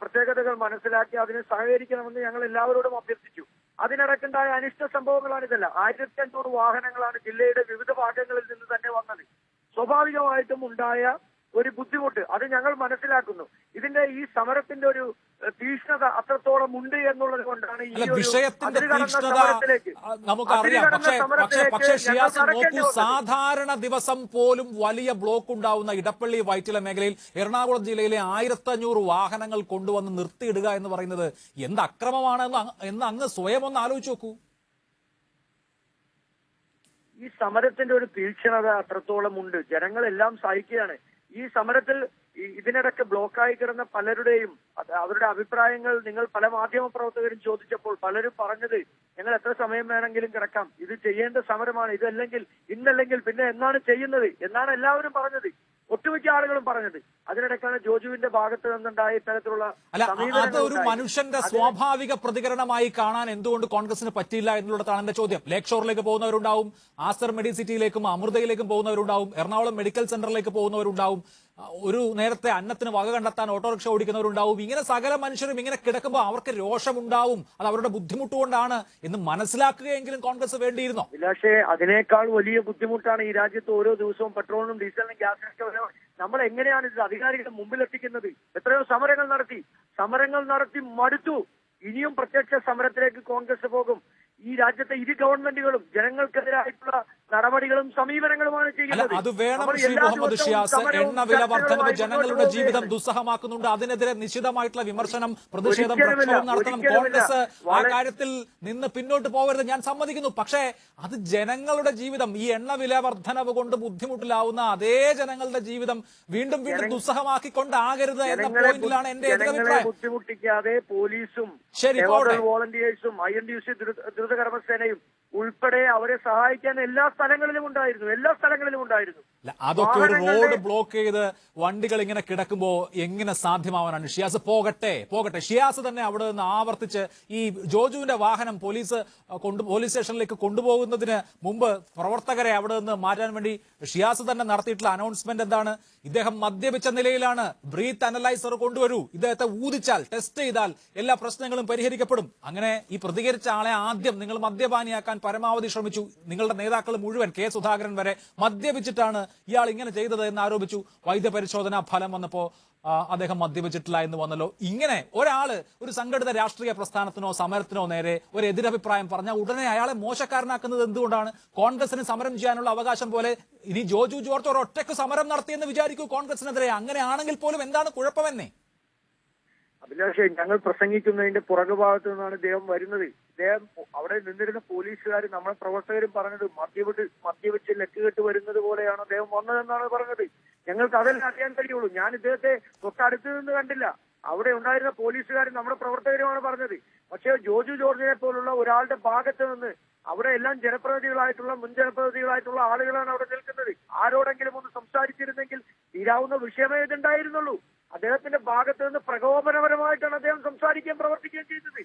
പ്രത്യേകതകൾ മനസ്സിലാക്കി അതിന് സഹകരിക്കണമെന്ന് ഞങ്ങൾ എല്ലാവരോടും അഭ്യർത്ഥിച്ചു. അതിനിടയ്ക്കുണ്ടായ അനിഷ്ട സംഭവങ്ങളാണിതല്ല. 1500 വാഹനങ്ങളാണ് ജില്ലയുടെ വിവിധ ഭാഗങ്ങളിൽ നിന്ന് തന്നെ വന്നത്. സ്വാഭാവികമായിട്ടും ഉണ്ടായ ഒരു ബുദ്ധിമുട്ട് അത് ഞങ്ങൾ മനസ്സിലാക്കുന്നു. ഇതിന്റെ ഈ സമരത്തിന്റെ ഒരു തീഷ്ണത അത്രത്തോളം ഉണ്ട് എന്നുള്ളത് കൊണ്ടാണ് ഈ വിഷയത്തിന്റെ തീഷ്ണത നമുക്കറിയാം. പക്ഷേ ഷിയാസ് നോക്കൂ, സാധാരണ ദിവസം പോലും വലിയ ബ്ലോക്ക് ഉണ്ടാവുന്ന ഇടപ്പള്ളി വൈറ്റില മേഖലയിൽ എറണാകുളം ജില്ലയിലെ 1500 വാഹനങ്ങൾ കൊണ്ടുവന്ന് നിർത്തിയിടുക എന്ന് പറയുന്നത് എന്ത് അക്രമമാണ് എന്ന് അങ്ങ് സ്വയം ഒന്ന് ആലോചിച്ച് നോക്കൂ. ഈ സമരത്തിന്റെ ഒരു തീക്ഷണത അത്രത്തോളം ഉണ്ട്. ജനങ്ങളെല്ലാം സഹിക്കുകയാണ്. ഈ സമരത്തിൽ ഇതിനിടയ്ക്ക് ബ്ലോക്കായി കിടന്ന പലരുടെയും അവരുടെ അഭിപ്രായങ്ങൾ നിങ്ങൾ പല മാധ്യമ പ്രവർത്തകരും ചോദിച്ചപ്പോൾ പലരും പറഞ്ഞത് ഞങ്ങൾ എത്ര സമയം വേണമെങ്കിലും കിടക്കാം, ഇത് ചെയ്യേണ്ട സമരമാണ്, ഇതല്ലെങ്കിൽ ഇന്നല്ലെങ്കിൽ പിന്നെ എന്നാണ് ചെയ്യുന്നത് എന്നാണ് എല്ലാവരും പറഞ്ഞത്, ഒട്ടുമിക്ക ആളുകളും പറഞ്ഞത്. അതിനിടയ്ക്കാണ് ജോജുവിന്റെ ഭാഗത്ത് നിന്നുണ്ടായ ഇത്തരത്തിലുള്ള അത് ഒരു മനുഷ്യന്റെ സ്വാഭാവിക പ്രതികരണമായി കാണാൻ എന്തുകൊണ്ട് കോൺഗ്രസിന് പറ്റിയില്ല എന്നുള്ളതാണ് എന്റെ ചോദ്യം. ലേക്ക് ഷോറിലേക്ക് പോകുന്നവരുണ്ടാവും, ആസ്റ്റർ മെഡിസിറ്റിയിലേക്കും അമൃതയിലേക്കും പോകുന്നവരുണ്ടാവും, എറണാകുളം മെഡിക്കൽ സെന്ററിലേക്ക് പോകുന്നവരുണ്ടാവും, ഒരു നേരത്തെ അന്നത്തിന് വക കണ്ടെത്താൻ ഓട്ടോറിക്ഷ ഓടിക്കുന്നവരുണ്ടാവും. ഇങ്ങനെ സകല മനുഷ്യരും ഇങ്ങനെ കിടക്കുമ്പോൾ അവർക്ക് രോഷമുണ്ടാവും, അത് അവരുടെ ബുദ്ധിമുട്ടുകൊണ്ടാണ് എന്ന് മനസ്സിലാക്കുകയെങ്കിലും കോൺഗ്രസ് വേണ്ടിയിരുന്നോ? പക്ഷേ അതിനേക്കാൾ വലിയ ബുദ്ധിമുട്ടാണ് ഈ രാജ്യത്ത് ഓരോ ദിവസവും പെട്രോളിനും ഡീസലിനും ഗ്യാസിനൊക്കെ നമ്മൾ എങ്ങനെയാണ് ഇത് അധികാരികളുടെ മുമ്പിലെത്തിക്കുന്നത്? എത്രയോ സമരങ്ങൾ നടത്തി മടുത്തു. ഇനിയും പ്രത്യക്ഷ സമരത്തിലേക്ക് കോൺഗ്രസ് പോകും. ഈ രാജ്യത്തെ ഇരു ഗവൺമെന്റുകളും ജനങ്ങൾക്കെതിരായിട്ടുള്ള നടപടികളും സമീപനങ്ങളുമാണ് ചെയ്യുന്നത്. അത് വേണം ശ്രീ മുഹമ്മദ് ഷിയാസ്. എണ്ണ വില വർധനവ് ജനങ്ങളുടെ ജീവിതം ദുസ്സഹമാക്കുന്നുണ്ട്. അതിനെതിരെ നിശ്ചിതമായിട്ടുള്ള വിമർശനം, പ്രതിഷേധം, പ്രക്ഷോഭം നടത്തണം. കോൺഗ്രസ് ആ കാര്യത്തിൽ നിന്ന് പിന്നോട്ട് പോകരുത്, ഞാൻ സമ്മതിക്കുന്നു. പക്ഷേ അത് ജനങ്ങളുടെ ജീവിതം, ഈ എണ്ണ വില വർധനവ് കൊണ്ട് ബുദ്ധിമുട്ടിലാവുന്ന അതേ ജനങ്ങളുടെ ജീവിതം വീണ്ടും ദുസ്സഹമാക്കിക്കൊണ്ടാകരുത് എന്ന പോയിന്റിലാണ് എന്റെ എതിരഭിപ്രായം. ബുദ്ധിമുട്ടിക്കാതെ പോലീസും വോളണ്ടിയേഴ്സും INTUC ദ്രുതകർമ്മസേനയും ഉൾപ്പെടെ അവരെ സഹായിക്കാൻ എല്ലാ സ്ഥലങ്ങളിലും ഉണ്ടായിരുന്നു. അതൊക്കെ ഒരു റോഡ് ബ്ലോക്ക് ചെയ്ത് വണ്ടികൾ ഇങ്ങനെ കിടക്കുമ്പോ എങ്ങനെ സാധ്യമാവാനാണ്? ഷിയാസ് പോകട്ടെ. ഷിയാസ് തന്നെ അവിടെ നിന്ന് ആവർത്തിച്ച് ഈ ജോജുവിന്റെ വാഹനം പോലീസ് സ്റ്റേഷനിലേക്ക് കൊണ്ടുപോകുന്നതിന് മുമ്പ് പ്രവർത്തകരെ അവിടെ നിന്ന് മാറ്റാൻ വേണ്ടി ഷിയാസ് തന്നെ നടത്തിയിട്ടുള്ള അനൗൺസ്മെന്റ് എന്താണ്? ഇദ്ദേഹം മദ്യപിച്ച നിലയിലാണ്, ബ്രീത്ത് അനലൈസർ കൊണ്ടുവരൂ, ഇദ്ദേഹത്തെ ഊതിച്ചാൽ ടെസ്റ്റ് ചെയ്താൽ എല്ലാ പ്രശ്നങ്ങളും പരിഹരിക്കപ്പെടും. അങ്ങനെ ഈ പ്രതികരിച്ച ആളെ ആദ്യം നിങ്ങൾ മദ്യപാനിയാക്കാൻ പരമാവധി ശ്രമിച്ചു. നിങ്ങളുടെ നേതാക്കൾ മുഴുവൻ, കെ സുധാകരൻ വരെ മദ്യപിച്ചിട്ടാണ് ഇയാൾ ഇങ്ങനെ ചെയ്തത് എന്ന് ആരോപിച്ചു. വൈദ്യപരിശോധനാ ഫലം വന്നപ്പോ അദ്ദേഹം മദ്യപിച്ചിട്ടില്ല എന്ന് വന്നല്ലോ. ഇങ്ങനെ ഒരാള് ഒരു സംഘടിത രാഷ്ട്രീയ പ്രസ്ഥാനത്തിനോ സമരത്തിനോ നേരെ ഒരു എതിരഭിപ്രായം പറഞ്ഞാൽ ഉടനെ അയാളെ മോശക്കാരനാക്കുന്നത് എന്തുകൊണ്ടാണ്? കോൺഗ്രസിന് സമരം ചെയ്യാനുള്ള അവകാശം പോലെ ഇനി ജോജു ജോർജ് ഒറ്റയ്ക്ക് സമരം നടത്തിയെന്ന് വിചാരിക്കൂ കോൺഗ്രസിനെതിരെ. അങ്ങനെയാണെങ്കിൽ പോലും എന്താണ് കുഴപ്പമെന്നേ? അഭിലാഷേ, ഞങ്ങൾ പ്രസംഗിക്കുന്നതിന്റെ പുറകുഭാഗത്ത് നിന്നാണ് ഇദ്ദേഹം വരുന്നത്. ഇദ്ദേഹം അവിടെ നിന്നിരുന്ന പോലീസുകാർ നമ്മളെ പ്രവർത്തകരും പറഞ്ഞത് മദ്യവെച്ച് ലെക്കുകെട്ട് വരുന്നത് പോലെയാണ് അദ്ദേഹം വന്നതെന്നാണ് പറഞ്ഞത്. ഞങ്ങൾക്ക് അതല്ല അറിയാൻ കഴിയുള്ളൂ. ഞാൻ ഇദ്ദേഹത്തെ തൊട്ടടുത്ത് നിന്ന് കണ്ടില്ല. അവിടെ ഉണ്ടായിരുന്ന പോലീസുകാരും നമ്മുടെ പ്രവർത്തകരുമാണ് പറഞ്ഞത്. പക്ഷേ ജോജു ജോർജിനെ പോലുള്ള ഒരാളുടെ ഭാഗത്ത് നിന്ന് അവിടെ എല്ലാം മുൻ ജനപ്രതിനിധികളായിട്ടുള്ള ആളുകളാണ് അവിടെ നിൽക്കുന്നത്. ആരോടെങ്കിലും ഒന്ന് സംസാരിച്ചിരുന്നെങ്കിൽ തീരാവുന്ന വിഷയമേ ഇതുണ്ടായിരുന്നുള്ളൂ. അദ്ദേഹത്തിന്റെ ഭാഗത്ത് നിന്ന് പ്രകോപനപരമായിട്ടാണ് അദ്ദേഹം സംസാരിക്കുകയും പ്രവർത്തിക്കുകയും ചെയ്തത്.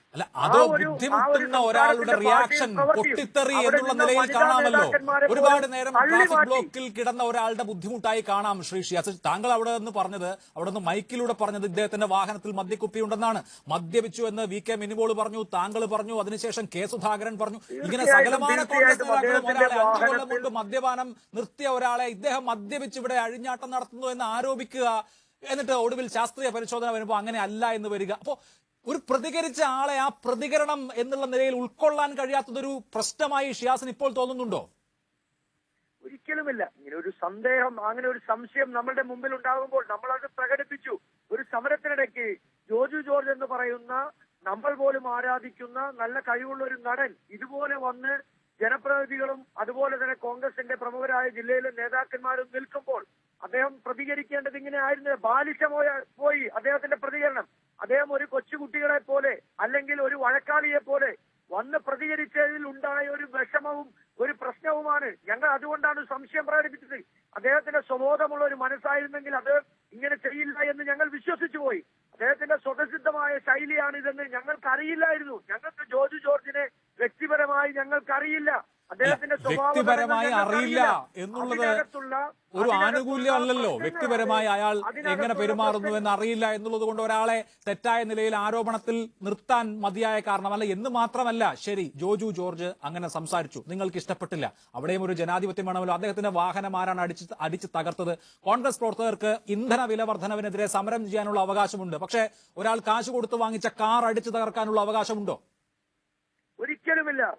ബുദ്ധിമുട്ടുന്ന ഒരാളുടെ റിയാക്ഷൻ പൊട്ടിത്തെറി എന്നുള്ള നിലയിൽ കാണാമല്ലോ. ഒരുപാട് നേരം ട്രാഫിക് ബ്ലോക്കിൽ കിടന്ന ഒരാളുടെ ബുദ്ധിമുട്ടായി കാണാം. ശ്രീ ഷിയാസ്, താങ്കൾ അവിടെ നിന്ന് മൈക്കിലൂടെ പറഞ്ഞത് ഇദ്ദേഹത്തിന്റെ വാഹനത്തിൽ മദ്യക്കുപ്പിയുണ്ടെന്നാണ്. മദ്യപിച്ചു എന്ന് VK മിനിമോൾ പറഞ്ഞു, താങ്കൾ പറഞ്ഞു, അതിനുശേഷം കെ സുധാകരൻ പറഞ്ഞു. ഇങ്ങനെ സകലമായ കോൺഗ്രസ് നേതാക്കളും ഒരാളെ 5 കൊല്ലം മുമ്പ് മദ്യപാനം നിർത്തിയ ഒരാളെ ഇദ്ദേഹം മദ്യപിച്ച് ഇവിടെ അഴിഞ്ഞാട്ടം നടത്തുന്നു എന്ന് ആരോപിക്കുക, എന്നിട്ട് ഒടുവിൽ ശാസ്ത്രീയ പരിശോധന വരുമ്പോൾ അങ്ങനെ അല്ല എന്ന് വരിക. അപ്പോ ഒരു പ്രതികരിച്ച ആളെ ആ പ്രതികരണം എന്നുള്ള നിലയിൽ ഉൾക്കൊള്ളാൻ കഴിയാത്തതൊരു പ്രശ്നമായി ഷിയാസിന് ഇപ്പോൾ തോന്നുന്നുണ്ടോ? ഒരിക്കലുമില്ല. ഇങ്ങനെ ഒരു സന്ദേഹം, അങ്ങനെ ഒരു സംശയം നമ്മളുടെ മുമ്പിൽ ഉണ്ടാകുമ്പോൾ നമ്മൾ അത് പ്രകടിപ്പിച്ചു. ഒരു സമരത്തിനിടയ്ക്ക് ജോജു ജോർജ് എന്ന് പറയുന്ന നമ്മൾ പോലും ആരാധിക്കുന്ന നല്ല കഴിവുള്ള ഒരു നടൻ ഇതുപോലെ വന്ന് ജനപ്രതിനിധികളും അതുപോലെ തന്നെ കോൺഗ്രസിന്റെ പ്രമുഖരായ ജില്ലയിലെ നേതാക്കന്മാരും നിൽക്കുമ്പോൾ അദ്ദേഹം പ്രതികരിക്കേണ്ടത് ഇങ്ങനെ ആയിരുന്നു. പോയി അദ്ദേഹത്തിന്റെ പ്രതികരണം. അദ്ദേഹം ഒരു കൊച്ചുകുട്ടികളെ പോലെ അല്ലെങ്കിൽ ഒരു വഴക്കാളിയെ പോലെ വന്ന് പ്രതികരിച്ചതിൽ ഉണ്ടായ ഒരു വിഷമവും ഒരു പ്രശ്നവുമാണ്. ഞങ്ങൾ അതുകൊണ്ടാണ് സംശയം പ്രകടിപ്പിച്ചത്. അദ്ദേഹത്തിന്റെ സ്വബോധമുള്ള ഒരു മനസ്സായിരുന്നെങ്കിൽ അത് ഇങ്ങനെ ചെയ്യില്ല എന്ന് ഞങ്ങൾ വിശ്വസിച്ചു പോയി. അദ്ദേഹത്തിന്റെ സ്വതസിദ്ധമായ ശൈലിയാണിതെന്ന് ഞങ്ങൾക്കറിയില്ലായിരുന്നു. ഞങ്ങൾക്ക് ജോജു ജോർജിനെ വ്യക്തിപരമായി ഞങ്ങൾക്കറിയില്ല. അദ്ദേഹത്തിന്റെ വ്യക്തിപരമായി അറിയില്ല എന്നുള്ളത് ഒരു ആനുകൂല്യമല്ലല്ലോ. വ്യക്തിപരമായി അയാൾ എങ്ങനെ പെരുമാറുന്നു എന്ന് അറിയില്ല എന്നുള്ളത് കൊണ്ട് ഒരാളെ തെറ്റായ നിലയിൽ ആരോപണത്തിൽ നിർത്താൻ മതിയായ കാരണമല്ല. എന്ന് മാത്രമല്ല, ശരി, ജോജു ജോർജ് അങ്ങനെ സംസാരിച്ചു, നിങ്ങൾക്ക് ഇഷ്ടപ്പെട്ടില്ല, അവിടെയും ഒരു ജനാധിപത്യം വേണമല്ലോ. അദ്ദേഹത്തിന്റെ വാഹനം ആരാണ് അടിച്ച് തകർത്തത്? കോൺഗ്രസ് പ്രവർത്തകർക്ക് ഇന്ധന വില വർധനവിനെതിരെ സമരം ചെയ്യാനുള്ള അവകാശമുണ്ട്. പക്ഷേ ഒരാൾ കാശ് കൊടുത്ത് വാങ്ങിച്ച കാർ അടിച്ചു തകർക്കാനുള്ള അവകാശമുണ്ടോ?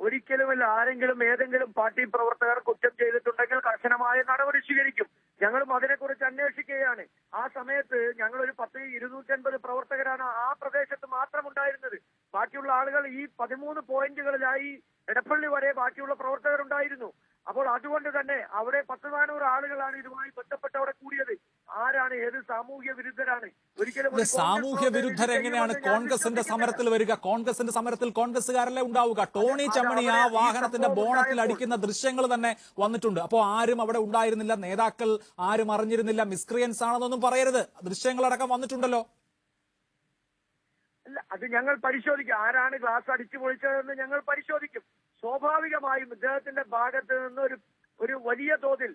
ഒരിക്കലുമില്ല. ആരെങ്കിലും ഏതെങ്കിലും പാർട്ടി പ്രവർത്തകർ കുറ്റം ചെയ്തിട്ടുണ്ടെങ്കിൽ കർശനമായ നടപടി സ്വീകരിക്കും. ഞങ്ങളും അതിനെക്കുറിച്ച് അന്വേഷിക്കുകയാണ്. ആ സമയത്ത് ഞങ്ങൾ ഒരു 250 പ്രവർത്തകരാണ് ആ പ്രദേശത്ത് മാത്രം ഉണ്ടായിരുന്നത്. ബാക്കിയുള്ള ആളുകൾ ഈ 13 പോയിന്റുകളിലായി എടപ്പള്ളി വരെ ബാക്കിയുള്ള പ്രവർത്തകർ ഉണ്ടായിരുന്നു. അപ്പോൾ അതുകൊണ്ട് തന്നെ അവിടെ 10-400 ആളുകളാണ് ഇതുമായി ബന്ധപ്പെട്ട് അവിടെ കൂടിയത്. ആരാണ് ഏത് സാമൂഹ്യ വിരുദ്ധരാണ്? ഒരിക്കലും ഒരു സാമൂഹ്യ വിരുദ്ധർ എങ്ങനെയാണ് കോൺഗ്രസിന്റെ സമരത്തിൽ വരിക? കോൺഗ്രസിന്റെ സമരത്തിൽ കോൺഗ്രസുകാരല്ലേ ഉണ്ടാവുക? ടോണി ചമ്മണി ആ വാഹനത്തിന്റെ ബോണറ്റിൽ അടിക്കുന്ന ദൃശ്യങ്ങൾ തന്നെ വന്നിട്ടുണ്ട്. അപ്പോൾ ആരും അവിടെ ഉണ്ടായിരുന്നില്ല, നേതാക്കൾ ആരും അറിഞ്ഞിരുന്നില്ല, മിസ്ക്രിയൻസ് ആണെന്നൊന്നും പറയരുത്. ദൃശ്യങ്ങളടക്കം വന്നിട്ടുണ്ടല്ലോ. അല്ല, അത് ഞങ്ങൾ പരിശോധിക്കും. ആരാണ് ഗ്ലാസ് അടിച്ചു പൊളിച്ചതെന്ന് ഞങ്ങൾ പരിശോധിക്കും. സ്വാഭാവികമായും ഇദ്ദേഹത്തിന്റെ ഭാഗത്ത് നിന്ന് ഒരു വലിയ തോതിൽ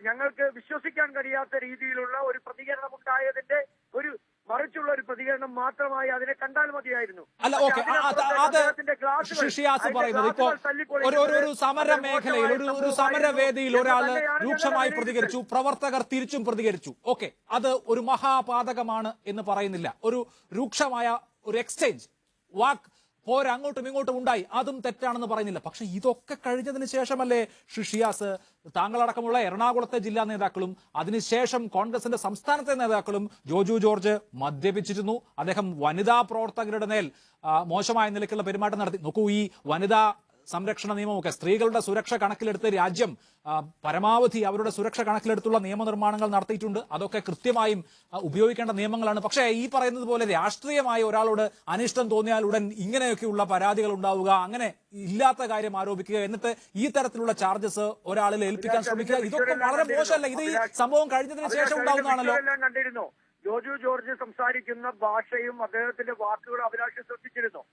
ഞങ്ങൾക്ക് വിശ്വസിക്കാൻ കഴിയാത്ത രീതിയിലുള്ള ഒരു പ്രതികരണം ഉണ്ടായതിന്റെ ഒരു മറിച്ചുള്ള ഒരു പ്രതികരണം മാത്രമായി അതിനെ കണ്ടാൽ മതിയായിരുന്നു. അല്ല, ഓക്കെ, അത് ഷിയാസ് പറയുന്നത് ഇപ്പോ ഒരു സമര മേഖലയിൽ ഒരു സമരവേദിയിൽ ഒരാൾ രൂക്ഷമായി പ്രതികരിച്ചു, പ്രവർത്തകർ തിരിച്ചും പ്രതികരിച്ചു. ഓക്കെ, അത് ഒരു മഹാപാതകമാണ് എന്ന് പറയുന്നില്ല. ഒരു രൂക്ഷമായ ഒരു എക്സ്ചേഞ്ച് വാക്ക് അങ്ങോട്ടും ഇങ്ങോട്ടും ഉണ്ടായി, അതും തെറ്റാണെന്ന് പറയുന്നില്ല. പക്ഷെ ഇതൊക്കെ കഴിഞ്ഞതിന് ശേഷമല്ലേ ഷിയാസ്, താങ്കളടക്കമുള്ള എറണാകുളത്തെ ജില്ലാ നേതാക്കളും അതിനുശേഷം കോൺഗ്രസിന്റെ സംസ്ഥാനത്തെ നേതാക്കളും ജോജു ജോർജ് മദ്യപിച്ചിരുന്നു, അദ്ദേഹം വനിതാ പ്രവർത്തകരുടെ മേൽ മോശമായ നിലയ്ക്കുള്ള പെരുമാറ്റം നടത്തി. നോക്കൂ, ഈ വനിതാ സംരക്ഷണ നിയമമൊക്കെ സ്ത്രീകളുടെ സുരക്ഷ കണക്കിലെടുത്ത് രാജ്യം പരമാവധി അവരുടെ സുരക്ഷ കണക്കിലെടുത്തുള്ള നിയമനിർമ്മാണങ്ങൾ നടത്തിയിട്ടുണ്ട്. അതൊക്കെ കൃത്യമായും ഉപയോഗിക്കേണ്ട നിയമങ്ങളാണ്. പക്ഷേ ഈ പറയുന്നത് പോലെ രാഷ്ട്രീയമായി ഒരാളോട് അനിഷ്ടം തോന്നിയാൽ ഉടൻ ഇങ്ങനെയൊക്കെയുള്ള പരാതികൾ ഉണ്ടാവുക, അങ്ങനെ ഇല്ലാത്ത കാര്യം ആരോപിക്കുക, എന്നിട്ട് ഈ തരത്തിലുള്ള ചാർജസ് ഒരാളിൽ ഏൽപ്പിക്കാൻ ശ്രമിക്കുക, ഇതൊക്കെ വളരെ മോശമല്ല. ഇത് ഈ സംഭവം കഴിഞ്ഞതിന് ശേഷം ഉണ്ടാവുന്നതാണല്ലോ. കണ്ടിരുന്നു ജോജു ജോർജ് സംസാരിക്കുന്ന ഭാഷയും അദ്ദേഹത്തിന്റെ വാക്കുകളും അഭിലാഷ് ശ്രദ്ധിച്ചിരുന്നു.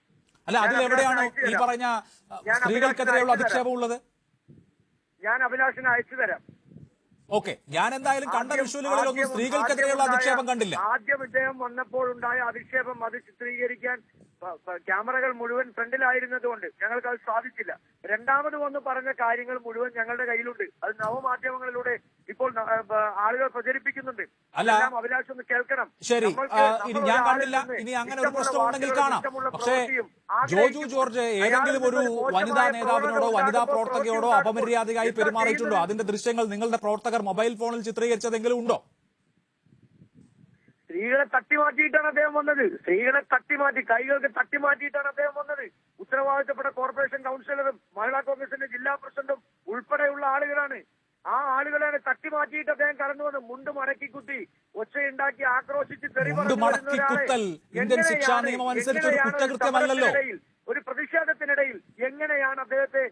അല്ല, അതിലെവിടെയാണോ ഈ പറഞ്ഞ സ്ത്രീകൾക്കെതിരെയുള്ള അധിക്ഷേപം ഉള്ളത്? ഞാൻ അഭിലാഷിനെ അയച്ചു തരാം. ഓക്കെ, ഞാൻ എന്തായാലും കണ്ട വിഷ്വലുകളിലൊന്നും സ്ത്രീകൾക്കെതിരെയുള്ള അധിക്ഷേപം കണ്ടില്ല. ആദ്യം ഇദ്ദേഹം വന്നപ്പോഴുണ്ടായ അധിക്ഷേപം അത് ചിത്രീകരിക്കാൻ ക്യാമറകൾ മുഴുവൻ ഫ്രണ്ടിലായിരുന്നതുകൊണ്ട് ഞങ്ങൾക്ക് അത് സാധിച്ചില്ല. രണ്ടാമത് വന്ന് പറഞ്ഞ കാര്യങ്ങൾ മുഴുവൻ ഞങ്ങളുടെ കയ്യിലുണ്ട്. അത് നവമാധ്യമങ്ങളിലൂടെ ഇപ്പോൾ ആളുകൾ പ്രചരിപ്പിക്കുന്നുണ്ട്. അല്ല, അഭിലാഷ് ഒന്ന് കേൾക്കണം. ശരി, ഇനി ഞാൻ കണ്ടില്ല. ഇനി അങ്ങനെ ഒരു പ്രശ്നം ഉണ്ടെങ്കിൽ കാണാം. പക്ഷേ ജോജു ജോർജ് ഏതെങ്കിലും ഒരു വനിതാ നേതാവിനോടോ വനിതാ പ്രവർത്തകയോടോ അപമര്യാദയായി പെരുമാറിയിട്ടുണ്ടോ? അതിന്റെ ദൃശ്യങ്ങൾ നിങ്ങളുടെ പ്രവർത്തകർ മൊബൈൽ ഫോണിൽ ചിത്രീകരിച്ചതെങ്കിലും ഉണ്ടോ? സ്ത്രീകളെ തട്ടിമാറ്റിയിട്ടാണ് അദ്ദേഹം വന്നത്. സ്ത്രീകളെ തട്ടിമാറ്റി, കൈകൾക്ക് തട്ടിമാറ്റിയിട്ടാണ് അദ്ദേഹം വന്നത്. ഉത്തരവാദിത്തപ്പെട്ട കോർപ്പറേഷൻ കൗൺസിലറും മഹിളാ കോൺഗ്രസിന്റെ ജില്ലാ പ്രസിഡന്റും ഉൾപ്പെടെയുള്ള ആളുകളാണ്. ആ ആളുകളെ തട്ടിമാറ്റിയിട്ട് അദ്ദേഹം കടന്നു വന്ന് മുണ്ട് മടക്കി കുത്തി ഒച്ചയുണ്ടാക്കി ആക്രോശിച്ച് ഇന്ത്യൻ ശിക്ഷാ നിയമം അനുസരിച്ച് ഒരു കുറ്റകൃത്യമല്ലല്ലോ. ഒരു പ്രതിഷേധത്തിനിടയിൽ എങ്ങനെയാണ് അദ്ദേഹത്തെ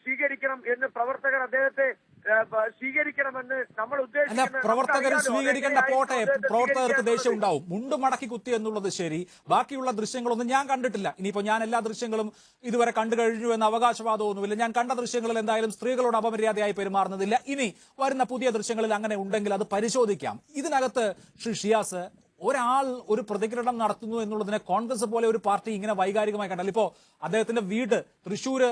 സ്വീകരിക്കണം എന്ന് പ്രവർത്തകർ അദ്ദേഹത്തെ സ്വീകരിക്കണമെന്ന് നമ്മൾ ഉദ്ദേശിക്കുന്നത്. പ്രവർത്തകർ സ്വീകരിക്കേണ്ട പോട്ടെ, പ്രവർത്തകർക്ക് ദേഷ്യം ഉണ്ടാവും. മുണ്ട് മടക്കി കുത്തി എന്നുള്ളത് ശരി, ബാക്കിയുള്ള ദൃശ്യങ്ങളൊന്നും ഞാൻ കണ്ടിട്ടില്ല. ഇനിയിപ്പോ ഞാൻ എല്ലാ ദൃശ്യങ്ങളും ഇതുവരെ കണ്ടു കഴിഞ്ഞു എന്ന അവകാശവാദമൊന്നുമില്ല. ഞാൻ കണ്ട ദൃശ്യങ്ങളിൽ എന്തായാലും സ്ത്രീകളോട് അപമര്യാദയായി പെരുമാറുന്നതില്ല. ഇനി വരുന്ന പുതിയ ദൃശ്യങ്ങളിൽ അങ്ങനെ ഉണ്ടെങ്കിൽ അത് പരിശോധിക്കാം. ഇതിനകത്ത് ഷിയാസ്, ഒരാൾ ഒരു പ്രതികരണം നടത്തുന്നു എന്നുള്ളതിനെ കോൺഗ്രസ് പോലെ ഒരു പാർട്ടി ഇങ്ങനെ വൈകാരികമായി കണ്ടാൽ, ഇപ്പോ അദ്ദേഹത്തിന്റെ വീട് തൃശ്ശൂർ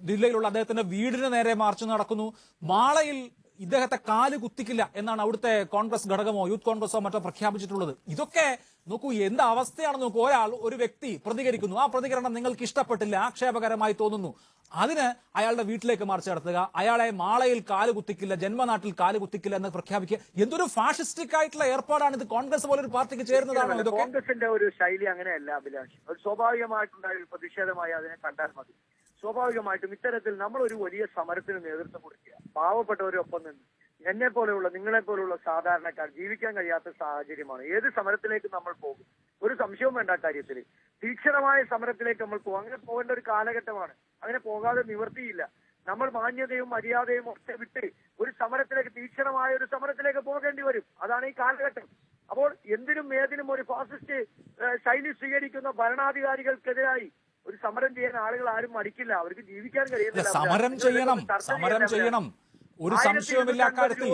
ജില്ലയിലുള്ള അദ്ദേഹത്തിന്റെ വീടിന് നേരെ മാർച്ച് നടക്കുന്നു. മാളയിൽ ഇദ്ദേഹത്തെ കാല് കുത്തിക്കില്ല എന്നാണ് അവിടുത്തെ കോൺഗ്രസ് ഘടകമോ യൂത്ത് കോൺഗ്രസോ മറ്റോ പ്രഖ്യാപിച്ചിട്ടുള്ളത്. ഇതൊക്കെ നോക്കൂ, എന്ത് അവസ്ഥയാണ് നോക്കൂ. ഒരു വ്യക്തി പ്രതികരിക്കുന്നു, ആ പ്രതികരണം നിങ്ങൾക്ക് ഇഷ്ടപ്പെട്ടില്ല, ആക്ഷേപകരമായി തോന്നുന്നു, അതിന് അയാളുടെ വീട്ടിലേക്ക് മാർച്ച് നടത്തുക, അയാളെ മാളയിൽ കാല് കുത്തിക്കില്ല, ജന്മനാട്ടിൽ കാല് കുത്തിക്കില്ല എന്ന് പ്രഖ്യാപിക്കുക. എന്തൊരു ഫാഷിസ്റ്റിക് ആയിട്ടുള്ള ഏർപ്പാടാണ് ഇത്. കോൺഗ്രസ് പോലെ ഒരു പാർട്ടിക്ക് ചേരുന്നതാണോ ഇതൊക്കെ? കോൺഗ്രസിന്റെ ഒരു ശൈലി അങ്ങനെയല്ല അഭിലാഷ്. ഒരു സ്വാഭാവികമായിട്ടുണ്ടായ ഒരു പ്രതിഷേധമായി അതിനെ കണ്ടാൽ മതി. സ്വാഭാവികമായിട്ടും ഇത്തരത്തിൽ നമ്മൾ ഒരു വലിയ സമരത്തിന് നേതൃത്വം കൊടുക്കുക, പാവപ്പെട്ടവരൊപ്പം നിന്ന് എന്നെ പോലെയുള്ള നിങ്ങളെ പോലെയുള്ള സാധാരണക്കാർ ജീവിക്കാൻ കഴിയാത്ത സാഹചര്യമാണ്. ഏത് സമരത്തിലേക്ക് നമ്മൾ പോകും, ഒരു സംശയവും വേണ്ട കാര്യത്തിൽ. തീക്ഷണമായ സമരത്തിലേക്ക് നമ്മൾ പോകും. അങ്ങനെ പോകേണ്ട ഒരു കാലഘട്ടമാണ്. അങ്ങനെ പോകാതെ നിവർത്തിയില്ല. നമ്മൾ മാന്യതയും മര്യാദയും ഒക്കെ വിട്ട് ഒരു സമരത്തിലേക്ക്, തീക്ഷണമായ ഒരു സമരത്തിലേക്ക് പോകേണ്ടി വരും. അതാണ് ഈ കാലഘട്ടം. അപ്പോൾ എന്തിനും ഏതിനും ഒരു ഫാസിസ്റ്റ് ശൈലി സ്വീകരിക്കുന്ന ഭരണാധികാരികൾക്കെതിരായി ഒരു സമരം ചെയ്യാൻ ആളുകൾ ആരും മടിക്കില്ല. അവർക്ക് ജീവിക്കാൻ കഴിയുന്നില്ല. സമരം ചെയ്യണം. ഒരു സംശയവുമില്ല അക്കാര്യത്തിൽ.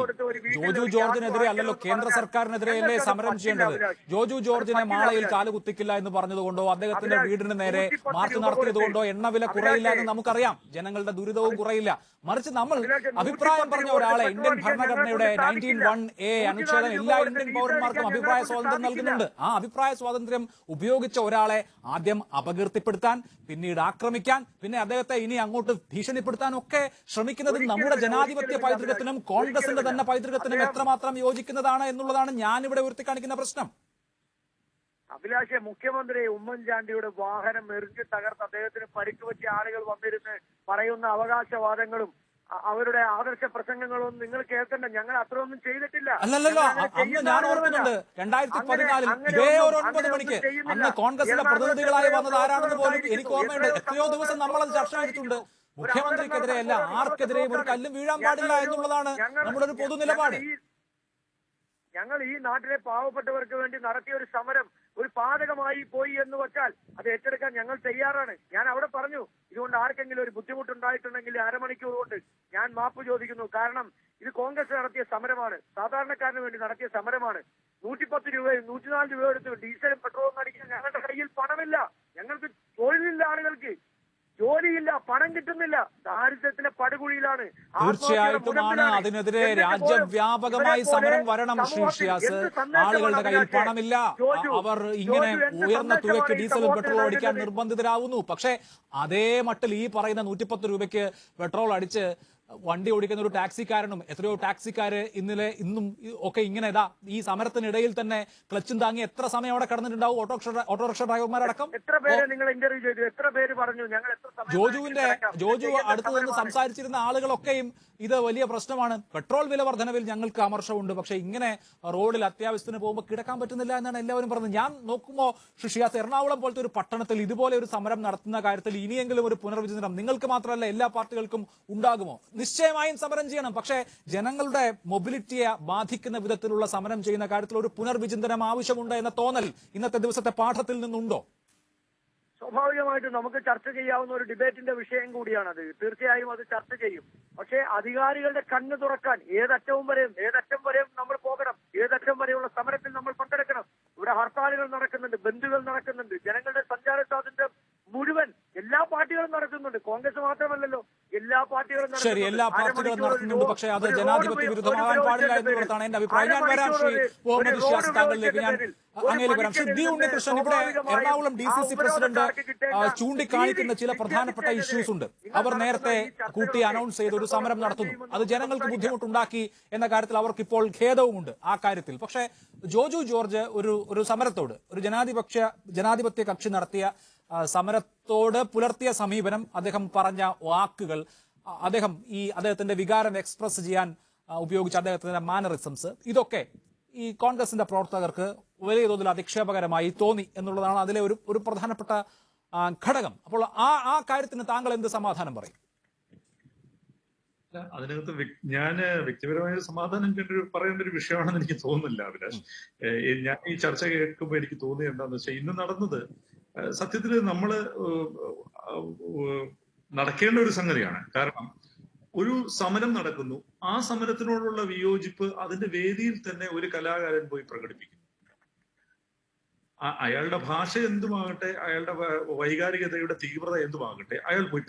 ജോജു ജോർജിനെതിരെ അല്ലല്ലോ, കേന്ദ്ര സർക്കാരിനെതിരെയല്ലേ സമരം ചെയ്യേണ്ടത്. ജോജു ജോർജിനെ മാളയിൽ കാലുകുത്തിക്കില്ല എന്ന് പറഞ്ഞതുകൊണ്ടോ അദ്ദേഹത്തിന്റെ വീടിന് നേരെ മാർച്ച് നടത്തിയതുകൊണ്ടോ എണ്ണവില കുറയില്ല എന്ന് നമുക്കറിയാം. ജനങ്ങളുടെ ദുരിതവും കുറയില്ല. മറിച്ച് നമ്മൾ അഭിപ്രായം പറഞ്ഞ ഒരാളെ, ഇന്ത്യൻ ഭരണഘടനയുടെ 19(1)A അനുച്ഛേദം എല്ലാ ഇന്ത്യൻ പൗരന്മാർക്കും അഭിപ്രായ സ്വാതന്ത്ര്യം നൽകുന്നുണ്ട്. ആ അഭിപ്രായ സ്വാതന്ത്ര്യം ഉപയോഗിച്ച ഒരാളെ ആദ്യം അപകീർത്തിപ്പെടുത്താൻ, പിന്നീട് ആക്രമിക്കാൻ, പിന്നെ അദ്ദേഹത്തെ ഇനി അങ്ങോട്ട് ഭീഷണിപ്പെടുത്താൻ ഒക്കെ ശ്രമിക്കുന്നത് നമ്മുടെ ജനാധിപത്യ പൈതൃകത്തിനും കോൺഗ്രസിന്റെ തന്നെ പൈതൃകത്തിനും എത്രമാത്രം യോജിക്കുന്നതാണ് എന്നുള്ളതാണ് ഞാനിവിടെ ഉയർത്തിക്കാണിക്കുന്ന പ്രശ്നം. അഭിലാഷെ, മുഖ്യമന്ത്രി ഉമ്മൻചാണ്ടിയുടെ വാഹനം എറിഞ്ഞ് തകർത്ത് അദ്ദേഹത്തിന് പരിക്ക് പറ്റിയ ആളുകൾ വന്നിരുന്ന് പറയുന്ന അവകാശവാദങ്ങളും അവരുടെ ആദർശ പ്രസംഗങ്ങളൊന്നും നിങ്ങൾ കേൾക്കണ്ട. ഞങ്ങൾ അത്രയൊന്നും ചെയ്തിട്ടില്ല. അല്ലല്ലോ, അന്ന് ഞാൻ ഓർക്കുന്നുണ്ട് 2014 ഇതേ ഒരു 9 മണിക്ക് അന്ന് കോൺഗ്രസിന്റെ പ്രതിനിധികളായി വന്നത് ആരാണെന്ന് പോലും എനിക്ക് ഓർമ്മയുണ്ട്. എത്രയോ ദിവസം നമ്മളത് ചർച്ച ചെയ്തിട്ടുണ്ട്. മുഖ്യമന്ത്രിക്കെതിരെയല്ല, ആർക്കെതിരെയും ഒരു കല്ലും വീഴാൻ പാടില്ല എന്നുള്ളതാണ് നമ്മുടെ ഒരു പൊതു നിലപാട്. ഞങ്ങൾ ഈ നാട്ടിലെ പാവപ്പെട്ടവർക്ക് വേണ്ടി നടത്തിയ ഒരു സമരം ഒരു പാതകമായി പോയി എന്ന് വെച്ചാൽ അത് ഏറ്റെടുക്കാൻ ഞങ്ങൾ തയ്യാറാണ്. ഞാൻ അവിടെ പറഞ്ഞു, ഇതുകൊണ്ട് ആർക്കെങ്കിലും ഒരു ബുദ്ധിമുട്ടുണ്ടായിട്ടുണ്ടെങ്കിൽ അരമണിക്കൂർ കൊണ്ട് ഞാൻ മാപ്പ് ചോദിക്കുന്നു. കാരണം ഇത് കോൺഗ്രസ് നടത്തിയ സമരമാണ്, സാധാരണക്കാരന് വേണ്ടി നടത്തിയ സമരമാണ്. 110 രൂപയും 104 രൂപ എടുത്ത് ഡീസലും പെട്രോളും അടിക്കാൻ ഞങ്ങളുടെ കയ്യിൽ പണമില്ല. ഞങ്ങൾക്ക് തൊഴിലില്ല, ആളുകൾക്ക് ജോലിയില്ല, പണം കിട്ടുന്നില്ല, ദാരിദ്ര്യത്തിലെ പടുകുഴിയിലാണ്. തീർച്ചയായിട്ടുമാണ് അതിനെതിരെ രാജ്യവ്യാപകമായി സമരം വരണം. ശ്രീ ഷിയാസ്, ആളുകളുടെ കയ്യിൽ പണമില്ല, അവർ ഇങ്ങനെ ഉയർന്ന തുകയ്ക്ക് ഡീസലും പെട്രോളും അടിക്കാൻ നിർബന്ധിതരാകുന്നു. പക്ഷേ അതേ മട്ടിൽ ഈ പറയുന്ന 110 രൂപയ്ക്ക് പെട്രോൾ അടിച്ച് വണ്ടി ഓടിക്കുന്ന ഒരു ടാക്സിക്കാരനും എത്രയോ ടാക്സിക്കാര് ഇന്നും ഒക്കെ ഇങ്ങനെ ഈ സമരത്തിനിടയിൽ തന്നെ ക്ലച്ചും താങ്ങി എത്ര സമയം അവിടെ കിടന്നിട്ടുണ്ടാവും. ഓട്ടോറിക്ഷ ഡ്രൈവർമാരടക്കം എത്ര പേര് നിങ്ങൾ ഇന്റർവ്യൂ ചെയ്തു, എത്ര പേര് പറഞ്ഞു ഞങ്ങൾ ജോജു അടുത്ത് നിന്ന് സംസാരിച്ചിരുന്ന ആളുകളൊക്കെയും ഇത് വലിയ പ്രശ്നമാണ്. പെട്രോൾ വില വർധനവിൽ ഞങ്ങൾക്ക് അമർഷമുണ്ട്, പക്ഷേ ഇങ്ങനെ റോഡിൽ അത്യാവശ്യത്തിന് പോകുമ്പോൾ കിടക്കാൻ പറ്റുന്നില്ല എന്നാണ് എല്ലാവരും പറഞ്ഞത്. ഞാൻ നോക്കുമ്പോൾ ഷിയാസ്, എറണാകുളം പോലത്തെ ഒരു പട്ടണത്തിൽ ഇതുപോലെ ഒരു സമരം നടത്തുന്ന കാര്യത്തിൽ ഇനിയെങ്കിലും ഒരു പുനർവിചിന്തനം നിങ്ങൾക്ക് മാത്രമല്ല എല്ലാ പാർട്ടികൾക്കും ഉണ്ടാകുമോ? നിശ്ചയമായും സമരം ചെയ്യണം, പക്ഷേ ജനങ്ങളുടെ മൊബിലിറ്റിയെ ബാധിക്കുന്ന വിധത്തിലുള്ള സമരം ചെയ്യുന്ന കാര്യത്തിൽ ഒരു പുനർവിചിന്തനം ആവശ്യമുണ്ട് എന്ന തോന്നൽ ഇന്നത്തെ ദിവസത്തെ പാഠത്തിൽ നിന്നുണ്ടോ? സ്വാഭാവികമായിട്ടും നമുക്ക് ചർച്ച ചെയ്യാവുന്ന ഒരു ഡിബേറ്റിന്റെ വിഷയം കൂടിയാണത്. തീർച്ചയായും അത് ചർച്ച ചെയ്യും. പക്ഷേ അധികാരികളുടെ കണ്ണ് തുറക്കാൻ ഏതറ്റം വരെയും നമ്മൾ പോകണം. ഏതറ്റം വരെയുള്ള സമരത്തിൽ നമ്മൾ പങ്കെടുക്കണം. ഇവിടെ ഹർത്താലുകൾ നടക്കുന്നുണ്ട്, ബന്ധുകൾ നടക്കുന്നുണ്ട്, ജനങ്ങളുടെ സഞ്ചാര സ്വാതന്ത്ര്യം മുഴുവൻ എല്ലാ പാർട്ടികളും നടത്തുന്നുണ്ട്. കോൺഗ്രസ് മാത്രമല്ലല്ലോ, എല്ലാ പാർട്ടികളും ശരി, എല്ലാ പാർട്ടികളും നടത്തുന്നുണ്ട്. പക്ഷേ അത് ജനാധിപത്യ വിരുദ്ധമാകാൻ പാടില്ല എന്നുള്ളതാണ് എന്റെ അഭിപ്രായം. ഞാൻ വരാം ശ്രീ മുഹമ്മദ് ഷിയാസ്, താങ്കളിലേക്ക് ഞാൻ അങ്ങനെയൊക്കെ വരാം. ശ്രീ ഡി ഉണ്ണികൃഷ്ണൻ, ഇവിടെ എറണാകുളം DCC പ്രസിഡന്റ് ചൂണ്ടിക്കാണിക്കുന്ന ചില പ്രധാനപ്പെട്ട ഇഷ്യൂസ് ഉണ്ട്. അവർ നേരത്തെ കൂട്ടി അനൗൺസ് ചെയ്ത് ഒരു സമരം നടത്തുന്നു, അത് ജനങ്ങൾക്ക് ബുദ്ധിമുട്ടുണ്ടാക്കി എന്ന കാര്യത്തിൽ അവർക്കിപ്പോൾ ഖേദവുമുണ്ട് ആ കാര്യത്തിൽ. പക്ഷേ ജോജു ജോർജ് ഒരു സമരത്തോട്, ഒരു ജനാധിപത്യ കക്ഷി നടത്തിയ സമരത്തോട് പുലർത്തിയ സമീപനം, അദ്ദേഹം പറഞ്ഞ വാക്കുകൾ, അദ്ദേഹത്തിന്റെ വികാരം എക്സ്പ്രസ് ചെയ്യാൻ ഉപയോഗിച്ച അദ്ദേഹത്തിന്റെ മാനറിസംസ്, ഇതൊക്കെ ഈ കോൺഗ്രസിന്റെ പ്രവർത്തകർക്ക് വലിയ തോതിൽ അധിക്ഷേപകരമായി തോന്നി എന്നുള്ളതാണ് അതിലെ ഒരു പ്രധാനപ്പെട്ട ഘടകം. അപ്പോൾ ആ കാര്യത്തിന് താങ്കൾ എന്ത് സമാധാനം പറയും? അതിനകത്ത് ഞാൻ വ്യക്തിപരമായ സമാധാനം പറയേണ്ട ഒരു വിഷയമാണെന്ന് എനിക്ക് തോന്നുന്നില്ല അഭിലാഷ്. ഞാൻ ഈ ചർച്ച കേൾക്കുമ്പോൾ എനിക്ക് തോന്നിയത് എന്താണെന്ന് വെച്ചാൽ, ഇന്ന് നടന്നത് സത്യത്തിൽ നമ്മള് നടക്കേണ്ട ഒരു സംഗതിയാണ്. കാരണം ഒരു സമരം നടക്കുന്നു, ആ സമരത്തിനോടുള്ള വിയോജിപ്പ് അതിന്റെ വേദിയിൽ തന്നെ ഒരു കലാകാരൻ പോയി പ്രകടിപ്പിക്കുന്നു. അയാളുടെ ഭാഷ എന്തുമാകട്ടെ, അയാളുടെ വൈകാരികതയുടെ തീവ്രത എന്തുമാകട്ടെ, അയാൾ പോയി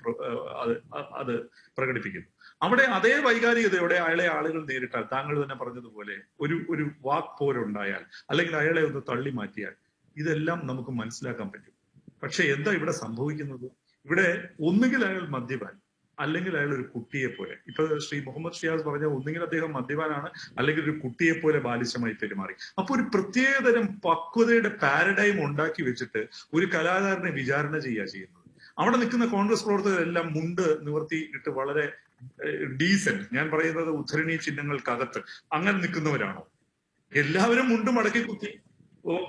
അത് പ്രകടിപ്പിക്കുന്നു. അവിടെ അതേ വൈകാരികതയോടെ അയാളെ ആളുകൾ നേരിട്ടാൽ, താങ്കൾ തന്നെ പറഞ്ഞതുപോലെ ഒരു വാക്ക് പോരുണ്ടായാൽ, അല്ലെങ്കിൽ അയാളെ ഒന്ന് തള്ളി മാറ്റിയാൽ, ഇതെല്ലാം നമുക്ക് മനസ്സിലാക്കാൻ പറ്റും. പക്ഷെ എന്താ ഇവിടെ സംഭവിക്കുന്നത്? ഇവിടെ ഒന്നുകിൽ അയാൾ മദ്യപാൻ, അല്ലെങ്കിൽ അയാൾ ഒരു കുട്ടിയെ പോലെ. ഇപ്പൊ ശ്രീ മുഹമ്മദ് ഷിയാസ് പറഞ്ഞ, ഒന്നുകിൽ അദ്ദേഹം മദ്യപാനാണ്, അല്ലെങ്കിൽ ഒരു കുട്ടിയെ പോലെ ബാലിശമായി പെരുമാറി. അപ്പൊ ഒരു പ്രത്യേകതരം പക്വതയുടെ പാരഡൈം ഉണ്ടാക്കി വെച്ചിട്ട് ഒരു കലാകാരനെ വിചാരണ ചെയ്യുന്നത്. അവിടെ നിൽക്കുന്ന കോൺഗ്രസ് പ്രവർത്തകരെല്ലാം മുണ്ട് നിവർത്തിയിട്ട് വളരെ ഡീസന്റ്, ഞാൻ പറയുന്നത് ഉദ്ധരണി ചിഹ്നങ്ങൾക്കകത്ത് അങ്ങനെ നിൽക്കുന്നവരാണോ? എല്ലാവരും മുണ്ട് മടക്കി കുത്തി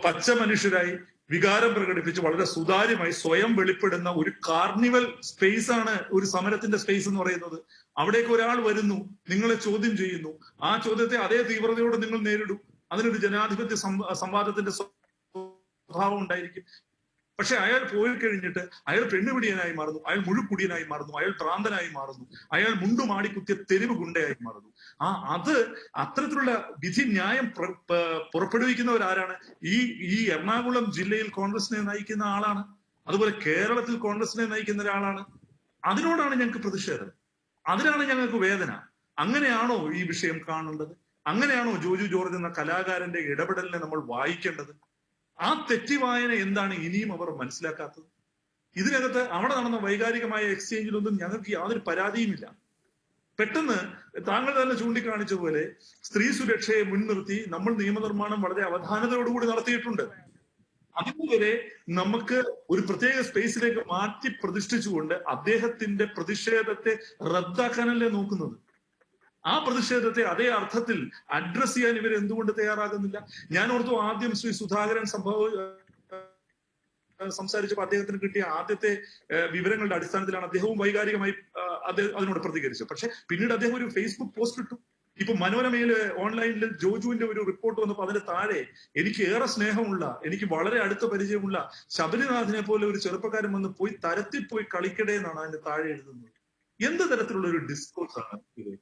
പച്ച മനുഷ്യരായി വികാരം പ്രകടിപ്പിച്ച് വളരെ സുതാര്യമായി സ്വയം വെളിപ്പെടുന്ന ഒരു കാർണിവൽ സ്പേസ് ആണ് ഒരു സമരത്തിന്റെ സ്പേസ് എന്ന് പറയുന്നത്. അവിടേക്ക് ഒരാൾ വരുന്നു, നിങ്ങളെ ചോദ്യം ചെയ്യുന്നു, ആ ചോദ്യത്തെ അതേ തീവ്രതയോടെ നിങ്ങൾ നേരിടും. അതിനൊരു ജനാധിപത്യ സംവാദത്തിന്റെ സ്വഭാവം ഉണ്ടായിരിക്കും. പക്ഷെ അയാൾ പോയി കഴിഞ്ഞിട്ട് അയാൾ പെണ്ണുപിടിയനായി മാറുന്നു, അയാൾ മുഴുക്കുടിയനായി മാറുന്നു, അയാൾ ഭ്രാന്തനായി മാറുന്നു, അയാൾ മുണ്ടുമാടിക്കുത്തിയ തെരുവ് ഗുണ്ടയായി മാറുന്നു. അത് അത്തരത്തിലുള്ള വിധി ന്യായം പുറപ്പെടുവിക്കുന്നവരാരാണ്? ഈ എറണാകുളം ജില്ലയിൽ കോൺഗ്രസിനെ നയിക്കുന്ന ആളാണ്, അതുപോലെ കേരളത്തിൽ കോൺഗ്രസിനെ നയിക്കുന്ന ഒരാളാണ്. അതിനോടാണ് ഞങ്ങൾക്ക് പ്രതിഷേധം, അതിനാണ് ഞങ്ങൾക്ക് വേദന. അങ്ങനെയാണോ ഈ വിഷയം കാണേണ്ടത്? അങ്ങനെയാണോ ജോജു ജോർജ് എന്ന കലാകാരന്റെ ഇടപെടലിനെ നമ്മൾ വായിക്കേണ്ടത്? ആ തെറ്റിവായന എന്താണ് ഇനിയും അവർ മനസ്സിലാക്കാത്തത്? ഇതിനകത്ത് അവിടെ നടന്ന വൈകാരികമായ എക്സ്ചേഞ്ചിലൊന്നും ഞങ്ങൾക്ക് യാതൊരു പരാതിയുമില്ല. പെട്ടെന്ന് താങ്കൾ തന്നെ ചൂണ്ടിക്കാണിച്ച പോലെ സ്ത്രീ സുരക്ഷയെ മുൻനിർത്തി നമ്മൾ നിയമനിർമ്മാണം വളരെ അവധാനതയോടുകൂടി നടത്തിയിട്ടുണ്ട്. അതുവരെ നമുക്ക് ഒരു പ്രത്യേക സ്പേസിലേക്ക് മാറ്റി പ്രതിഷ്ഠിച്ചുകൊണ്ട് അദ്ദേഹത്തിന്റെ പ്രതിഷേധത്തെ റദ്ദാക്കാനല്ലേ നോക്കുന്നത്. ആ പ്രതിഷേധത്തെ അതേ അർത്ഥത്തിൽ അഡ്രസ് ചെയ്യാൻ ഇവർ എന്തുകൊണ്ട് തയ്യാറാകുന്നില്ല? ഞാൻ ഓർത്തു ആദ്യം ശ്രീ സുധാകരൻ സംസാരിച്ചപ്പോൾ അദ്ദേഹത്തിന് കിട്ടിയ ആദ്യത്തെ വിവരങ്ങളുടെ അടിസ്ഥാനത്തിലാണ് അദ്ദേഹവും വൈകാരികമായി അതിനോട് പ്രതികരിച്ചത്. പക്ഷെ പിന്നീട് അദ്ദേഹം ഒരു ഫേസ്ബുക്ക് പോസ്റ്റ് ഇട്ടു. ഇപ്പൊ മനോരമയില് ഓൺലൈനിൽ ജോജുവിന്റെ ഒരു റിപ്പോർട്ട് വന്നപ്പോൾ അതിന്റെ താഴെ എനിക്ക് ഏറെ സ്നേഹമുള്ള, എനിക്ക് വളരെ അടുത്ത പരിചയമുള്ള ശബരിനാഥിനെ പോലെ ഒരു ചെറുപ്പക്കാരൻ വന്ന് പോയി തരത്തിപ്പോയി കളിക്കടേ എന്നാണ് അതിന്റെ താഴെ എഴുതുന്നത്. എന്ത് തരത്തിലുള്ള ഒരു ഡിസ്കോഴ്സ് ആണ് ഇത്?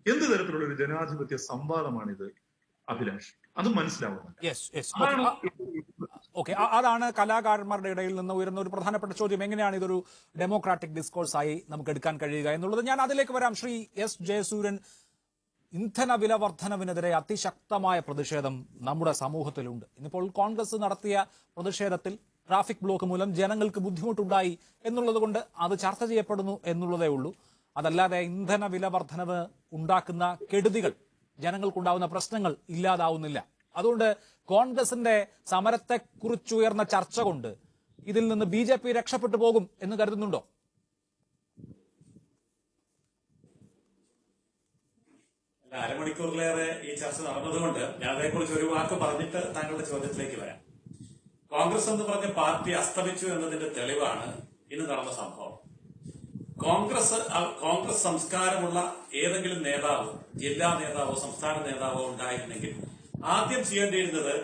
എന്ത് തരത്തിലുള്ള ഒരു ജനാധിപത്യ സംവാദമാണിത് അഭിലാഷ്? അത് മനസ്സിലാവുന്നു. ഓക്കെ, അതാണ് കലാകാരന്മാരുടെ ഇടയിൽ നിന്ന് ഉയർന്ന ഒരു പ്രധാനപ്പെട്ട ചോദ്യം. എങ്ങനെയാണ് ഇതൊരു ഡെമോക്രാറ്റിക് ഡിസ്കോഴ്സ് ആയി നമുക്ക് എടുക്കാൻ കഴിയുക എന്നുള്ളത്. ഞാൻ അതിലേക്ക് വരാം. ശ്രീ എസ് ജയസൂര്യൻ, ഇന്ധന വില വർധനവിനെതിരെ അതിശക്തമായ പ്രതിഷേധം നമ്മുടെ സമൂഹത്തിലുണ്ട്. ഇന്നിപ്പോൾ കോൺഗ്രസ് നടത്തിയ പ്രതിഷേധത്തിൽ ട്രാഫിക് ബ്ലോക്ക് മൂലം ജനങ്ങൾക്ക് ബുദ്ധിമുട്ടുണ്ടായി എന്നുള്ളത് കൊണ്ട് അത് ചർച്ച ചെയ്യപ്പെടുന്നു എന്നുള്ളതേ ഉള്ളൂ. അതല്ലാതെ ഇന്ധന വില വർധനവ് ഉണ്ടാക്കുന്ന കെടുതികൾ, ജനങ്ങൾക്കുണ്ടാവുന്ന പ്രശ്നങ്ങൾ ഇല്ലാതാവുന്നില്ല. അതുകൊണ്ട് കോൺഗ്രസിന്റെ സമരത്തെക്കുറിച്ചുയർന്ന ചർച്ച കൊണ്ട് ഇതിൽ നിന്ന് BJP രക്ഷപ്പെട്ടു പോകും എന്ന് കരുതുന്നുണ്ടോ? അരമണിക്കൂറിലേറെ ഈ ചർച്ച നടന്നതുകൊണ്ട് ഞാൻ അതേക്കുറിച്ച് ഒരു വാക്ക് പറഞ്ഞിട്ട് താങ്കളുടെ ചോദ്യത്തിലേക്ക് വരാം. കോൺഗ്രസ് എന്ന് പറഞ്ഞ പാർട്ടി അസ്തമിച്ചു എന്നതിന്റെ തെളിവാണ് ഇന്ന് നടന്ന സംഭവം. കോൺഗ്രസ് സംസ്കാരമുള്ള ഏതെങ്കിലും നേതാവ്, ജില്ലാ നേതാവോ സംസ്ഥാന നേതാവോ ഉണ്ടായിരുന്നെങ്കിൽ ആദ്യം ചെയ്യേണ്ടിയിരുന്നത്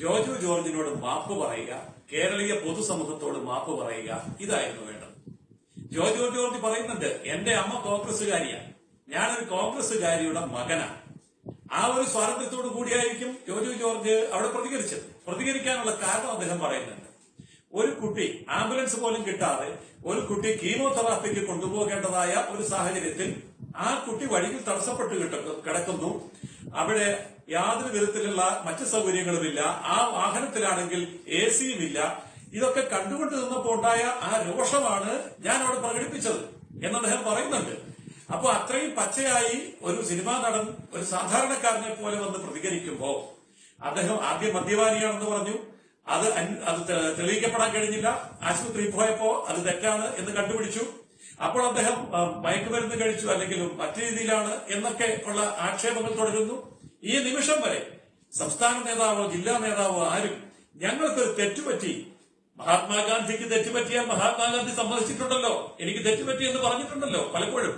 ജോജു ജോർജിനോട് മാപ്പ് പറയുക, കേരളീയ പൊതുസമൂഹത്തോട് മാപ്പ് പറയുക, ഇതായിരുന്നു വേണ്ടത്. ജോജു ജോർജ് പറയുന്നുണ്ട്, എന്റെ അമ്മ കോൺഗ്രസുകാരിയാണ്, ഞാനൊരു കോൺഗ്രസുകാരിയുടെ മകനാണ്. ആ ഒരു സ്വാതന്ത്ര്യത്തോടു കൂടിയായിരിക്കും ജോജു ജോർജ് അവിടെ പ്രതികരിച്ചത്. പ്രതികരിക്കാനുള്ള കാരണം അദ്ദേഹം പറയുന്നുണ്ട്. ഒരു കുട്ടി ആംബുലൻസ് പോലും കിട്ടാതെ ഒരു കുട്ടി കീമോതെറാപ്പിക്ക് കൊണ്ടുപോകേണ്ടതായ ഒരു സാഹചര്യത്തിൽ ആ കുട്ടി വഴിയിൽ തടസ്സപ്പെട്ട് കിടക്കുന്നു. അവിടെ യാതൊരു വിധത്തിലുള്ള മറ്റു സൗകര്യങ്ങളുമില്ല. ആ വാഹനത്തിലാണെങ്കിൽ AC-യും ഇല്ല. ഇതൊക്കെ കണ്ടുകൊണ്ട് നിന്നപ്പോൾ ഉണ്ടായ ആ രോഷമാണ് ഞാൻ അവിടെ പ്രകടിപ്പിച്ചത് എന്ന് അദ്ദേഹം പറയുന്നുണ്ട്. അപ്പൊ അത്രയും പച്ചയായി ഒരു സിനിമാ നടൻ ഒരു സാധാരണക്കാരനെ പോലെ വന്ന് പ്രതികരിക്കുമ്പോ അദ്ദേഹം ആദ്യം മദ്യപാനിയാണെന്ന് പറഞ്ഞു. അത് തെളിയിക്കപ്പെടാൻ കഴിഞ്ഞില്ല. ആശുപത്രിയിൽ പോയപ്പോ അത് തെറ്റാണ് എന്ന് കണ്ടുപിടിച്ചു. അപ്പോൾ അദ്ദേഹം മയക്കുമരുന്ന് കഴിച്ചു അല്ലെങ്കിൽ മറ്റു രീതിയിലാണ് എന്നൊക്കെ ഉള്ള ആക്ഷേപങ്ങൾ തുടരുന്നു. ഈ നിമിഷം വരെ സംസ്ഥാന നേതാവോ ജില്ലാ നേതാവോ ആരും ഞങ്ങൾക്കൊരു തെറ്റുപറ്റി, മഹാത്മാഗാന്ധിക്ക് തെറ്റുപറ്റിയാൽ മഹാത്മാഗാന്ധി സമ്മതിച്ചിട്ടുണ്ടല്ലോ, എനിക്ക് തെറ്റുപറ്റി എന്ന് പറഞ്ഞിട്ടുണ്ടല്ലോ പലപ്പോഴും.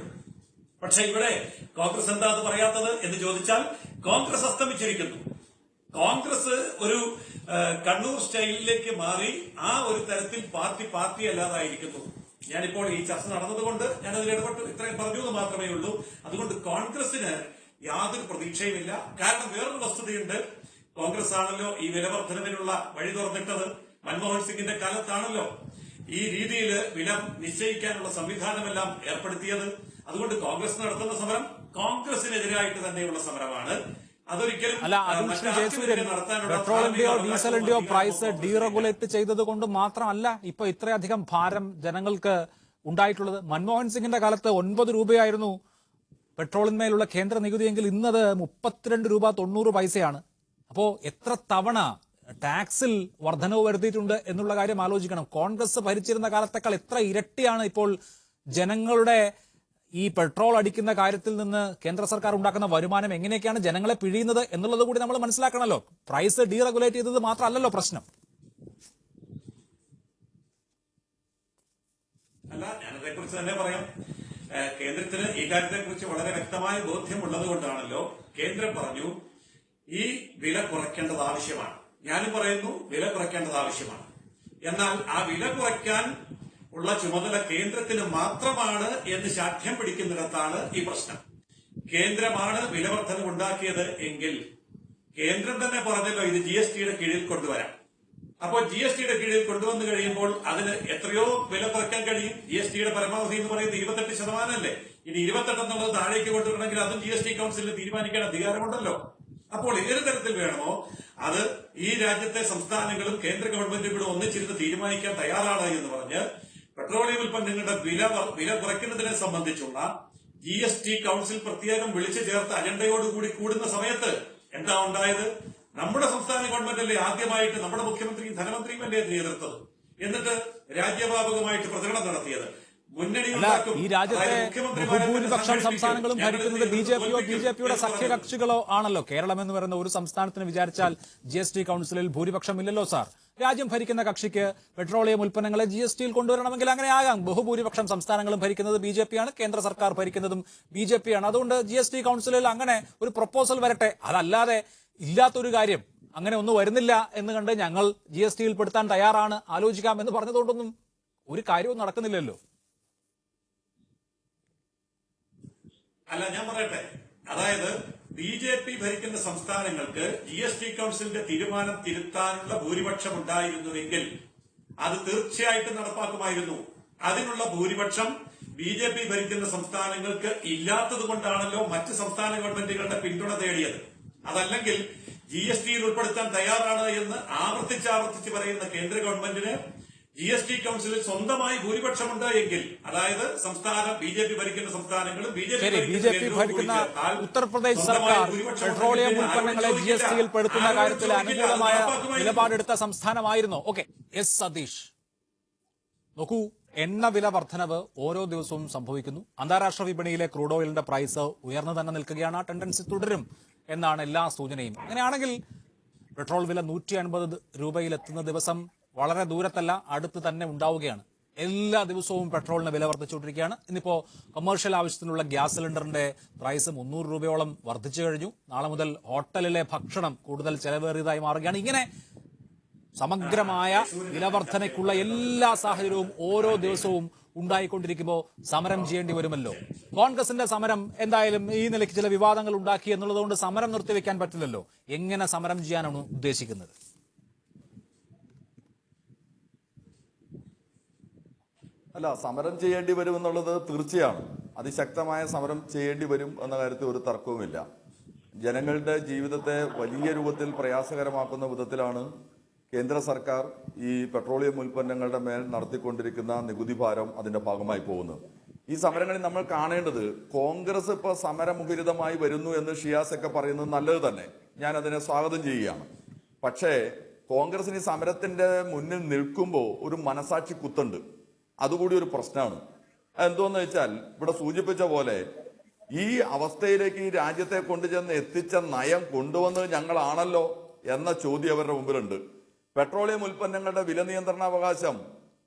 പക്ഷെ ഇവിടെ കോൺഗ്രസ് എന്താ അത് പറയാത്തത് എന്ന് ചോദിച്ചാൽ കോൺഗ്രസ് അസ്തമിച്ചിരിക്കുന്നു. കോൺഗ്രസ് ഒരു കണ്ണൂർ സ്റ്റൈലിലേക്ക് മാറി ആ ഒരു തരത്തിൽ പാർട്ടി അല്ലാതായിരിക്കുന്നു. ഞാനിപ്പോൾ ഈ ചർച്ച നടന്നതുകൊണ്ട് ഞാനതിൽ ഇടപെട്ട് ഇത്രയും പറഞ്ഞു എന്ന് മാത്രമേ ഉള്ളൂ. അതുകൊണ്ട് കോൺഗ്രസിന് യാതൊരു പ്രതീക്ഷയുമില്ല. കാരണം വേറൊരു വസ്തുതയുണ്ട്. കോൺഗ്രസ് ആണല്ലോ ഈ വിലവർദ്ധനവിനുള്ള വഴി തുറന്നിട്ടത്. മൻമോഹൻ സിംഗിന്റെ കാലത്താണല്ലോ ഈ രീതിയിൽ വില നിശ്ചയിക്കാനുള്ള സംവിധാനമെല്ലാം ഏർപ്പെടുത്തിയത്. അതുകൊണ്ട് കോൺഗ്രസ് നടത്തുന്ന സമരം കോൺഗ്രസിനെതിരായിട്ട് തന്നെയുള്ള സമരമാണ്. അതൊരിക്കലും പെട്രോളിന്റെയോ ഡീസലിന്റെയോ പ്രൈസ് ഡീറെഗുലേറ്റ് ചെയ്തത് കൊണ്ട് മാത്രമല്ല ഇപ്പൊ ഇത്രയധികം ഭാരം ജനങ്ങൾക്ക് ഉണ്ടായിട്ടുള്ളത്. മൻമോഹൻ സിംഗിന്റെ കാലത്ത് 9 രൂപയായിരുന്നു പെട്രോളിന്മേലുള്ള കേന്ദ്ര നികുതിയെങ്കിൽ ഇന്നത് 32 രൂപ 90 പൈസയാണ്. അപ്പോ എത്ര തവണ ടാക്സിൽ വർധനവ് വരുത്തിയിട്ടുണ്ട് എന്നുള്ള കാര്യം ആലോചിക്കണം. കോൺഗ്രസ് ഭരിച്ചിരുന്ന കാലത്തേക്കാൾ എത്ര ഇരട്ടിയാണ് ഇപ്പോൾ ജനങ്ങളുടെ ഈ പെട്രോൾ അടിക്കുന്ന കാര്യത്തിൽ നിന്ന് കേന്ദ്ര സർക്കാർ ഉണ്ടാക്കുന്ന വരുമാനം എങ്ങനെയൊക്കെയാണ് ജനങ്ങളെ പിഴിയുന്നത് എന്നുള്ളത് കൂടി നമ്മൾ മനസ്സിലാക്കണമല്ലോ. പ്രൈസ് ഡീറെഗുലേറ്റ് ചെയ്തത് മാത്രമല്ലല്ലോ പ്രശ്നം. അല്ല, ഞാനതേക്കുറിച്ച് തന്നെ പറയാം. കേന്ദ്രത്തിന് ഈ കാര്യത്തെക്കുറിച്ച് വളരെ വ്യക്തമായ ബോധ്യമുള്ളത് കൊണ്ടാണല്ലോ കേന്ദ്രം പറഞ്ഞു ഈ വില കുറയ്ക്കേണ്ടത് ആവശ്യമാണ്. ഞാനും പറയുന്നു വില കുറയ്ക്കേണ്ടത് ആവശ്യമാണ്. എന്നാൽ ആ വില കുറയ്ക്കാൻ ഉള്ള ചുമതല കേന്ദ്രത്തിന് മാത്രമാണ് എന്ന് ശാഠ്യം പിടിക്കുന്നിടത്താണ് ഈ പ്രശ്നം. കേന്ദ്രമാണ് വിലവർദ്ധന ഉണ്ടാക്കിയത് എങ്കിൽ കേന്ദ്രം തന്നെ പറഞ്ഞല്ലോ ഇത് GSTയുടെ കീഴിൽ കൊണ്ടുവരാം. അപ്പോൾ GSTയുടെ കീഴിൽ കൊണ്ടുവന്നു കഴിയുമ്പോൾ അതിന് എത്രയോ വില കുറയ്ക്കാൻ കഴിയും. GSTയുടെ പരമാവധി എന്ന് പറയുന്നത് 28% അല്ലേ. ഇനി 28 എന്നുള്ളത് താഴേക്ക് കൊണ്ടുവരണമെങ്കിൽ അതും GST കൌൺസിലിന് തീരുമാനിക്കാൻ അധികാരമുണ്ടല്ലോ. അപ്പോൾ ഏത് തരത്തിൽ വേണമോ അത് ഈ രാജ്യത്തെ സംസ്ഥാനങ്ങളും കേന്ദ്ര ഗവൺമെന്റും കൂടെ ഒന്നിച്ചിരുന്ന് തീരുമാനിക്കാൻ തയ്യാറാണ് എന്ന് പറഞ്ഞ് പെട്രോളിയം ഉൽപ്പന്നങ്ങളുടെ വില കുറയ്ക്കുന്നതിനെ സംബന്ധിച്ചുള്ള GST കൌൺസിൽ പ്രത്യേകം വിളിച്ചു ചേർത്ത അജണ്ടയോടുകൂടി കൂടുന്ന സമയത്ത് എന്താ ഉണ്ടായത്? നമ്മുടെ സംസ്ഥാന ഗവൺമെന്റല്ലേ ആദ്യമായിട്ട് നമ്മുടെ മുഖ്യമന്ത്രിയും ധനമന്ത്രിയും അല്ലേ നേതൃത്വം എന്നിട്ട് രാജ്യവ്യാപകമായിട്ട് പ്രചരണം നടത്തിയത്. അല്ല, ഈ രാജ്യത്തെ ബഹുഭൂരിപക്ഷം സംസ്ഥാനങ്ങളും ഭരിക്കുന്നത് ബി.ജെ.പിയോ ബി.ജെ.പിയുടെ സഖ്യകക്ഷികളോ ആണല്ലോ. കേരളം എന്ന് പറയുന്ന ഒരു സംസ്ഥാനത്തിന് വിചാരിച്ചാൽ GST കൌൺസിലിൽ ഭൂരിപക്ഷം ഇല്ലല്ലോ സാർ. രാജ്യം ഭരിക്കുന്ന കക്ഷിക്ക് പെട്രോളിയം ഉൽപ്പന്നങ്ങളെ GSTയിൽ കൊണ്ടുവരണമെങ്കിൽ അങ്ങനെ ആകാം. ബഹുഭൂരിപക്ഷം സംസ്ഥാനങ്ങളും ഭരിക്കുന്നത് ബി.ജെ.പിയാണ്, കേന്ദ്ര സർക്കാർ ഭരിക്കുന്നതും ബി.ജെ.പിയാണ്. അതുകൊണ്ട് GST കൌൺസിലിൽ അങ്ങനെ ഒരു പ്രപ്പോസൽ വരട്ടെ. അതല്ലാതെ ഇല്ലാത്തൊരു കാര്യം അങ്ങനെ ഒന്നും വരുന്നില്ല എന്ന് കണ്ട് ഞങ്ങൾ GSTയിൽ പെടുത്താൻ തയ്യാറാണ്, ആലോചിക്കാം എന്ന് പറഞ്ഞതുകൊണ്ടൊന്നും ഒരു കാര്യവും നടക്കുന്നില്ലല്ലോ. അല്ല, ഞാൻ പറയട്ടെ, അതായത് BJP ഭരിക്കുന്ന സംസ്ഥാനങ്ങൾക്ക് GST കൌൺസിലിന്റെ തീരുമാനം തിരുത്താനുള്ള ഭൂരിപക്ഷം ഉണ്ടായിരുന്നുവെങ്കിൽ അത് തീർച്ചയായിട്ടും നടപ്പാക്കുമായിരുന്നു. അതിനുള്ള ഭൂരിപക്ഷം BJP ഭരിക്കുന്ന സംസ്ഥാനങ്ങൾക്ക് ഇല്ലാത്തത് കൊണ്ടാണല്ലോ മറ്റ് സംസ്ഥാന ഗവൺമെന്റുകളുടെ പിന്തുണ തേടിയത്. അതല്ലെങ്കിൽ GSTയിൽ ഉൾപ്പെടുത്താൻ തയ്യാറാണ് എന്ന് ആവർത്തിച്ച് പറയുന്ന കേന്ദ്ര ഗവൺമെന്റിന് GST കൌൺസിലിൽ സ്വന്തമായി ഭൂരിപക്ഷമുണ്ട് എങ്കിൽ, അതായത് സംസ്ഥാനം BJP ഭരിക്കുന്ന സംസ്ഥാനങ്ങളും BJP ഭരിക്കുന്ന ഉത്തർപ്രദേശ് സർക്കാർ പെട്രോളിയം ഉൽപ്പന്നങ്ങളെ GSTയിൽ പെടുത്തുന്ന കാര്യത്തിൽ അനുകൂലമായ നിലപാടെടുത്ത സംസ്ഥാനമായിരുന്നു. ഓക്കെ, എസ് സതീഷ്, നോക്കൂ, എണ്ണ വില വർധനവ് ഓരോ ദിവസവും സംഭവിക്കുന്നു. അന്താരാഷ്ട്ര വിപണിയിലെ ക്രൂഡ് ഓയിലിന്റെ പ്രൈസ് ഉയർന്നു തന്നെ നിൽക്കുകയാണ്. ആ ടെൻഡൻസി തുടരും എന്നാണ് എല്ലാ സൂചനയും. അങ്ങനെയാണെങ്കിൽ പെട്രോൾ വില 150 രൂപയിലെത്തുന്ന ദിവസം വളരെ ദൂരത്തല്ല, അടുത്ത് തന്നെ ഉണ്ടാവുകയാണ്. എല്ലാ ദിവസവും പെട്രോളിന് വില വർദ്ധിച്ചുകൊണ്ടിരിക്കുകയാണ്. ഇന്നിപ്പോ കൊമേഴ്ഷ്യൽ ആവശ്യത്തിനുള്ള ഗ്യാസ് സിലിണ്ടറിന്റെ പ്രൈസ് 300 രൂപയോളം വർദ്ധിച്ചു കഴിഞ്ഞു. നാളെ മുതൽ ഹോട്ടലിലെ ഭക്ഷണം കൂടുതൽ ചെലവേറിയതായി മാറുകയാണ്. ഇങ്ങനെ സമഗ്രമായ വിലവർദ്ധനയ്ക്കുള്ള എല്ലാ സാഹചര്യവും ഓരോ ദിവസവും ഉണ്ടായിക്കൊണ്ടിരിക്കുമ്പോൾ സമരം ചെയ്യേണ്ടി വരുമല്ലോ. കോൺഗ്രസിന്റെ സമരം എന്തായാലും ഈ നിലയ്ക്ക് ചില വിവാദങ്ങൾ ഉണ്ടാക്കി എന്നുള്ളതുകൊണ്ട് സമരം നിർത്തിവെക്കാൻ പറ്റില്ലല്ലോ. എങ്ങനെ സമരം ചെയ്യാനാണ് ഉദ്ദേശിക്കുന്നത്? അല്ല, സമരം ചെയ്യേണ്ടി വരും എന്നുള്ളത് തീർച്ചയാണ്. അതിശക്തമായ സമരം ചെയ്യേണ്ടി വരും എന്ന കാര്യത്തിൽ ഒരു തർക്കവുമില്ല. ജനങ്ങളുടെ ജീവിതത്തെ വലിയ രൂപത്തിൽ പ്രയാസകരമാക്കുന്ന വിധത്തിലാണ് കേന്ദ്ര സർക്കാർ ഈ പെട്രോളിയം ഉൽപ്പന്നങ്ങളുടെ മേൽ നടത്തിക്കൊണ്ടിരിക്കുന്ന നികുതി ഭാരം അതിന്റെ ഭാഗമായി പോകുന്നത്. ഈ സമരങ്ങളിൽ നമ്മൾ കാണേണ്ടത്, കോൺഗ്രസ് ഇപ്പോൾ സമരമുഖരിതമായി വരുന്നു എന്ന് ഷിയാസ് ഒക്കെ പറയുന്നത് നല്ലത് തന്നെ, ഞാൻ അതിനെ സ്വാഗതം ചെയ്യുകയാണ്. പക്ഷേ കോൺഗ്രസിന് ഈ സമരത്തിന്റെ മുന്നിൽ നിൽക്കുമ്പോൾ ഒരു മനസാക്ഷി കുത്തുണ്ട്. അതുകൂടി ഒരു പ്രശ്നമാണ്. അതെന്തോന്ന് വെച്ചാൽ, ഇവിടെ സൂചിപ്പിച്ച പോലെ ഈ അവസ്ഥയിലേക്ക് ഈ രാജ്യത്തെ കൊണ്ടുചെന്ന് എത്തിച്ച നയം കൊണ്ടുവന്നത് ഞങ്ങളാണല്ലോ എന്ന ചോദ്യം അവരുടെ മുമ്പിലുണ്ട്. പെട്രോളിയം ഉൽപ്പന്നങ്ങളുടെ വില നിയന്ത്രണാവകാശം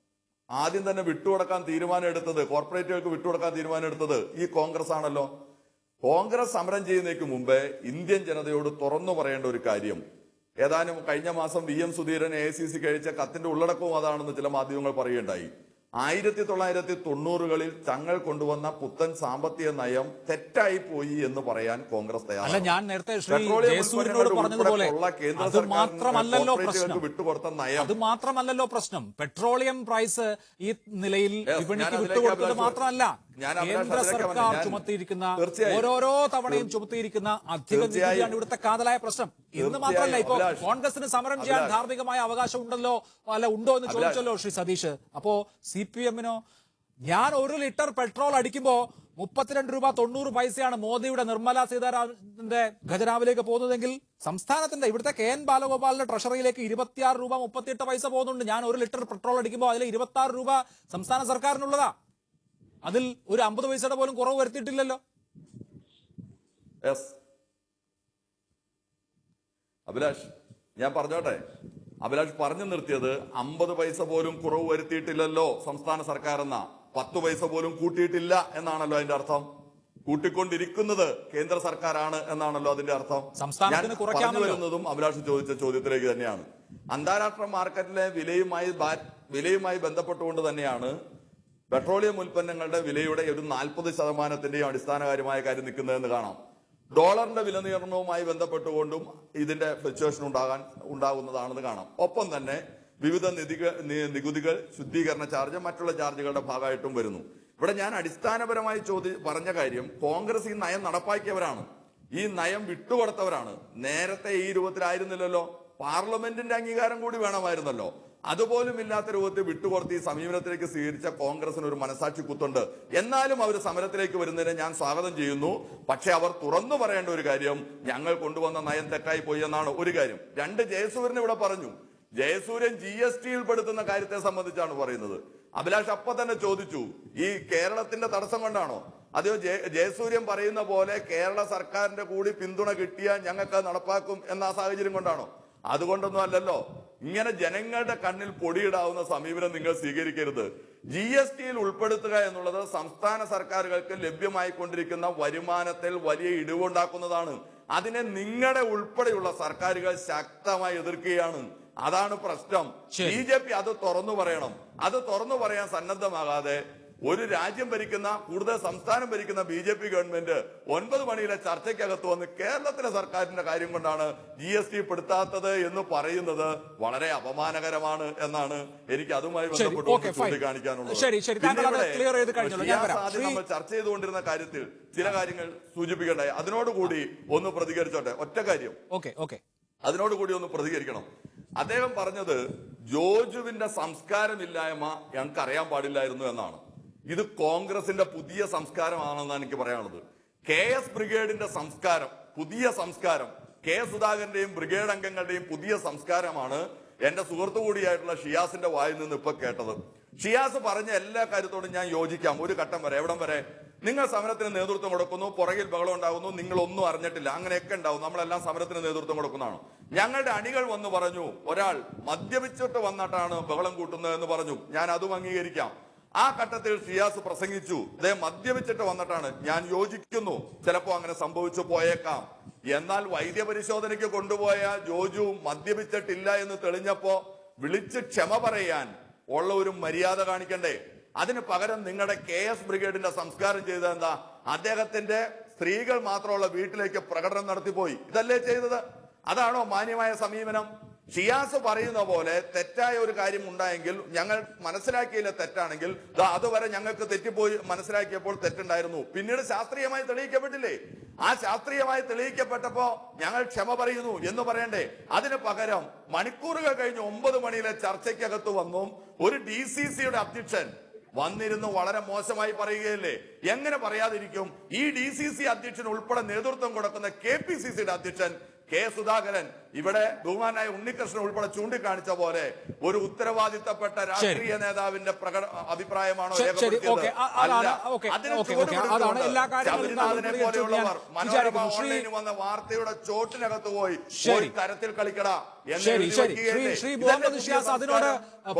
ആദ്യം തന്നെ വിട്ടുകൊടുക്കാൻ തീരുമാനമെടുത്തത്, കോർപ്പറേറ്റുകൾക്ക് വിട്ടുകൊടുക്കാൻ തീരുമാനമെടുത്തത് ഈ കോൺഗ്രസ് ആണല്ലോ. കോൺഗ്രസ് സമരം ചെയ്യുന്നതിന് മുമ്പേ ഇന്ത്യൻ ജനതയോട് തുറന്നു പറയേണ്ട ഒരു കാര്യം, ഏതാനും കഴിഞ്ഞ മാസം VM സുധീരൻ AICC കഴിച്ച കത്തിന്റെ ഉള്ളടക്കവും അതാണെന്ന് ചില മാധ്യമങ്ങൾ പറയുകയുണ്ടായി. 1990കളിൽ തങ്ങൾ കൊണ്ടുവന്ന പുത്തൻ സാമ്പത്തിക നയം തെറ്റായി പോയി എന്ന് പറയാൻ കോൺഗ്രസ് തയ്യാറാണ്. ഞാൻ നേരത്തെ പറഞ്ഞതുപോലെ വിട്ടുകൊടുത്ത നയം അത് മാത്രമല്ലല്ലോ പ്രശ്നം. പെട്രോളിയം പ്രൈസ് ഈ നിലയിൽ വിപണിക്ക് വിട്ടുകൊടുത്തത് മാത്രമല്ല, കേന്ദ്ര സർക്കാർ ചുമത്തിയിരിക്കുന്ന ഓരോരോ തവണയും ചുമത്തിയിരിക്കുന്ന അധിക നികുതിയാണ് ഇവിടുത്തെ കാതലായ പ്രശ്നം. ഇന്ന് മാത്രമല്ല, ഇപ്പോ കോൺഗ്രസിന് സമരം ചെയ്യാൻ ധാർമ്മികമായ അവകാശം ഉണ്ടോ എന്ന് ചോദിച്ചല്ലോ ശ്രീ സതീഷ്. അപ്പോ CPM-നോ, ഞാൻ 1 ലിറ്റർ പെട്രോൾ അടിക്കുമ്പോ 32 രൂപ 90 പൈസയാണ് മോദിയുടെ നിർമ്മല സീതാരാമന്റെ ഖജനാവിലേക്ക് പോകുന്നതെങ്കിൽ സംസ്ഥാനത്തിന്റെ ഇവിടുത്തെ KN ബാലഗോപാലിന്റെ ട്രഷറിയിലേക്ക് 26 രൂപ 38 പൈസ പോകുന്നുണ്ട്. ഞാൻ 1 ലിറ്റർ പെട്രോൾ അടിക്കുമ്പോൾ അതിൽ 26 രൂപ സംസ്ഥാന സർക്കാരിനുള്ളതാ. അതിൽ ഒരു 50 പൈസയുടെ പോലും കുറവ് വരുത്തിയിട്ടില്ലല്ലോ. അഭിലാഷ്, ഞാൻ പറഞ്ഞോട്ടെ, അഭിലാഷ് പറഞ്ഞു നിർത്തിയത് 50 പൈസ പോലും കുറവ് വരുത്തിയിട്ടില്ലല്ലോ സംസ്ഥാന സർക്കാർ എന്ന, 10 പൈസ പോലും കൂട്ടിയിട്ടില്ല എന്നാണല്ലോ അതിന്റെ അർത്ഥം. കൂട്ടിക്കൊണ്ടിരിക്കുന്നത് കേന്ദ്ര സർക്കാരാണ് എന്നാണല്ലോ അതിന്റെ അർത്ഥം. ഞാൻ പറഞ്ഞു വരുന്നതും അഭിലാഷ് ചോദിച്ച ചോദ്യത്തിലേക്ക് തന്നെയാണ്. അന്താരാഷ്ട്ര മാർക്കറ്റിലെ വിലയുമായി ബന്ധപ്പെട്ടുകൊണ്ട് തന്നെയാണ് പെട്രോളിയം ഉൽപ്പന്നങ്ങളുടെ വിലയുടെ ഒരു 40%-ന്റെയും അടിസ്ഥാനകാര്യമായ കാര്യം നിൽക്കുന്നതെന്ന് കാണാം. ഡോളറിന്റെ വില നിയന്ത്രണവുമായി ബന്ധപ്പെട്ടുകൊണ്ടും ഇതിന്റെ ഫ്ലക്ച്വേഷൻ ഉണ്ടാകുന്നതാണെന്ന് കാണാം. ഒപ്പം തന്നെ വിവിധ നികുതികൾ, ശുദ്ധീകരണ ചാർജ്, മറ്റുള്ള ചാർജുകളുടെ ഭാഗമായിട്ടും വരുന്നു. ഇവിടെ ഞാൻ അടിസ്ഥാനപരമായി പറഞ്ഞ കാര്യം, കോൺഗ്രസ് ഈ നയം നടപ്പാക്കിയവരാണ്, ഈ നയം വിട്ടുകൊടുത്തവരാണ്. നേരത്തെ ഈ രൂപത്തിലായിരുന്നില്ലല്ലോ, പാർലമെന്റിന്റെ അംഗീകാരം കൂടി വേണമായിരുന്നല്ലോ. അതുപോലും ഇല്ലാത്ത രൂപത്തിൽ വിട്ടുകൊടുത്ത് ഈ സമീപനത്തിലേക്ക് സ്വീകരിച്ച കോൺഗ്രസിന് ഒരു മനസാക്ഷി കുത്തുണ്ട്. എന്നാലും അവർ സമരത്തിലേക്ക് വരുന്നതിനെ ഞാൻ സ്വാഗതം ചെയ്യുന്നു. പക്ഷെ അവർ തുറന്നു പറയേണ്ട ഒരു കാര്യം, ഞങ്ങൾ കൊണ്ടുവന്ന നയം തെറ്റായി പോയി എന്നാണ് ഒരു കാര്യം. രണ്ട്, ജയസൂര്യൻ ഇവിടെ പറഞ്ഞു. ജയസൂര്യൻ GSTയിൽ പെടുത്തുന്ന കാര്യത്തെ സംബന്ധിച്ചാണ് പറയുന്നത്. അഭിലാഷ് അപ്പൊ തന്നെ ചോദിച്ചു, ഈ കേരളത്തിന്റെ തടസ്സം കൊണ്ടാണോ? അതെയോ ജയസൂര്യൻ പറയുന്ന പോലെ കേരള സർക്കാരിന്റെ കൂടി പിന്തുണ കിട്ടിയാൽ ഞങ്ങൾക്ക് നടപ്പാക്കും എന്ന ആ സാഹചര്യം കൊണ്ടാണോ? അതുകൊണ്ടൊന്നും അല്ലല്ലോ. ഇങ്ങനെ ജനങ്ങളുടെ കണ്ണിൽ പൊടിയിടാവുന്ന സമീപനം നിങ്ങൾ സ്വീകരിക്കരുത്. GSTയിൽ ഉൾപ്പെടുത്തുക എന്നുള്ളത് സംസ്ഥാന സർക്കാരുകൾക്ക് ലഭ്യമായിക്കൊണ്ടിരിക്കുന്ന വരുമാനത്തിൽ വലിയ ഇടിവുണ്ടാക്കുന്നതാണ്. അതിനെ നിങ്ങളുടെ ഉൾപ്പെടെയുള്ള സർക്കാരുകൾ ശക്തമായി എതിർക്കുകയാണ്. അതാണ് പ്രശ്നം. BJP അത് തുറന്നു പറയണം. അത് തുറന്നു പറയാൻ സന്നദ്ധമാകാതെ ഒരു രാജ്യം ഭരിക്കുന്ന, കൂടുതൽ സംസ്ഥാനം ഭരിക്കുന്ന BJP ഗവൺമെന്റ് 9 മണിയിലെ ചർച്ചയ്ക്കകത്ത് വന്ന് കേരളത്തിലെ സർക്കാരിന്റെ കാര്യം കൊണ്ടാണ് GST പെടുത്താത്തത് എന്ന് പറയുന്നത് വളരെ അപമാനകരമാണ് എന്നാണ് എനിക്ക് അതുമായി ബന്ധപ്പെട്ട് ചൂണ്ടിക്കാണിക്കാനുള്ളത്. നമ്മൾ ചർച്ച ചെയ്തുകൊണ്ടിരുന്ന കാര്യത്തിൽ ചില കാര്യങ്ങൾ സൂചിപ്പിക്കണ്ടായി. അതിനോടുകൂടി ഒന്ന് പ്രതികരിച്ചോട്ടെ. ഒറ്റ കാര്യം അതിനോടുകൂടി ഒന്ന് പ്രതികരിക്കണം. അദ്ദേഹം പറഞ്ഞത് ജോജുവിന്റെ സംസ്കാരമില്ലായ്മ ഞങ്ങൾക്ക് അറിയാൻ പാടില്ലായിരുന്നു എന്നാണ്. ഇത് കോൺഗ്രസിന്റെ പുതിയ സംസ്കാരമാണെന്നാണ് എനിക്ക് പറയാനുള്ളത്. KS ബ്രിഗേഡിന്റെ സംസ്കാരം, പുതിയ സംസ്കാരം, K സുധാകരന്റെയും ബ്രിഗേഡ് അംഗങ്ങളുടെയും പുതിയ സംസ്കാരമാണ് എന്റെ സുഹൃത്തു കൂടിയായിട്ടുള്ള ഷിയാസിന്റെ വായിൽ നിന്ന് ഇപ്പൊ കേട്ടത്. ഷിയാസ് പറഞ്ഞ എല്ലാ കാര്യത്തോടും ഞാൻ യോജിക്കാം. ഒരു ഘട്ടം വരെ. എവിടം വരെ? നിങ്ങൾ സമരത്തിന് നേതൃത്വം കൊടുക്കുന്നു, പുറകിൽ ബഹളം ഉണ്ടാകുന്നു, നിങ്ങളൊന്നും അറിഞ്ഞിട്ടില്ല, അങ്ങനെയൊക്കെ ഉണ്ടാവും. നമ്മളെല്ലാം സമരത്തിന് നേതൃത്വം കൊടുക്കുന്നതാണ്. ഞങ്ങളുടെ അണികൾ വന്ന് പറഞ്ഞു, ഒരാൾ മദ്യപിച്ചിട്ട് വന്നിട്ടാണ് ബഹളം കൂട്ടുന്നത് എന്ന് പറഞ്ഞു. ഞാൻ അതും അംഗീകരിക്കാം. ആ ഘട്ടത്തിൽ ഷിയാസ് പ്രസംഗിച്ചു, അദ്ദേഹം മദ്യപിച്ചിട്ട് വന്നിട്ടാണ്. ഞാൻ യോജിക്കുന്നു, ചിലപ്പോ അങ്ങനെ സംഭവിച്ചു പോയേക്കാം. എന്നാൽ വൈദ്യപരിശോധനയ്ക്ക് കൊണ്ടുപോയ ജോജു മദ്യപിച്ചിട്ടില്ല എന്ന് തെളിഞ്ഞപ്പോ വിളിച്ച് ക്ഷമ പറയാൻ ഉള്ള ഒരു മര്യാദ കാണിക്കണ്ടേ? അതിന് പകരം നിങ്ങളുടെ KS ബ്രിഗേഡിന്റെ സംസ്കാരം ചെയ്തത് എന്താ? അദ്ദേഹത്തിന്റെ സ്ത്രീകൾ മാത്രമുള്ള വീട്ടിലേക്ക് പ്രകടനം നടത്തിപ്പോയി. ഇതല്ലേ ചെയ്തത്? അതാണോ മാന്യമായ സമീപനം? ഷിയാസ് പറയുന്ന പോലെ തെറ്റായ ഒരു കാര്യം ഉണ്ടായെങ്കിൽ, ഞങ്ങൾ മനസ്സിലാക്കിയില്ല തെറ്റാണെങ്കിൽ, അതുവരെ ഞങ്ങൾക്ക് തെറ്റിപ്പോയി, മനസ്സിലാക്കിയപ്പോൾ തെറ്റുണ്ടായിരുന്നു, പിന്നീട് ശാസ്ത്രീയമായി തെളിയിക്കപ്പെട്ടില്ലേ? ആ ശാസ്ത്രീയമായി തെളിയിക്കപ്പെട്ടപ്പോ ഞങ്ങൾ ക്ഷമ പറയുന്നു എന്ന് പറയണ്ടേ? അതിന് പകരം മണിക്കൂറുകൾ കഴിഞ്ഞ് 9 മണിയിലെ ചർച്ചയ്ക്കകത്ത് വന്നു ഒരു DCCയുടെ അധ്യക്ഷൻ വന്നിരുന്നു വളരെ മോശമായി പറയുകയല്ലേ? എങ്ങനെ പറയാതിരിക്കും? ഈ DCC അധ്യക്ഷൻ ഉൾപ്പെടെ നേതൃത്വം കൊടുക്കുന്ന KPCCയുടെ അധ്യക്ഷൻ K സുധാകരൻ ഇവിടെ ബഹുമാനായ ഉണ്ണികൃഷ്ണൻ ഉൾപ്പെടെ ചൂണ്ടിക്കാണിച്ച പോലെ ഒരു ഉത്തരവാദിത്തപ്പെട്ട രാഷ്ട്രീയ നേതാവിന്റെ അഭിപ്രായമാണോ രേഖപ്പെടുത്തിയത്? ശബരിനാഥിനെ പോലെയുള്ളവർ മനോരമ ഓൺലൈനിൽ വന്ന വാർത്തയുടെ ചോട്ടിനകത്ത് പോയി തരത്തിൽ കളിക്കടാ അതിനോട്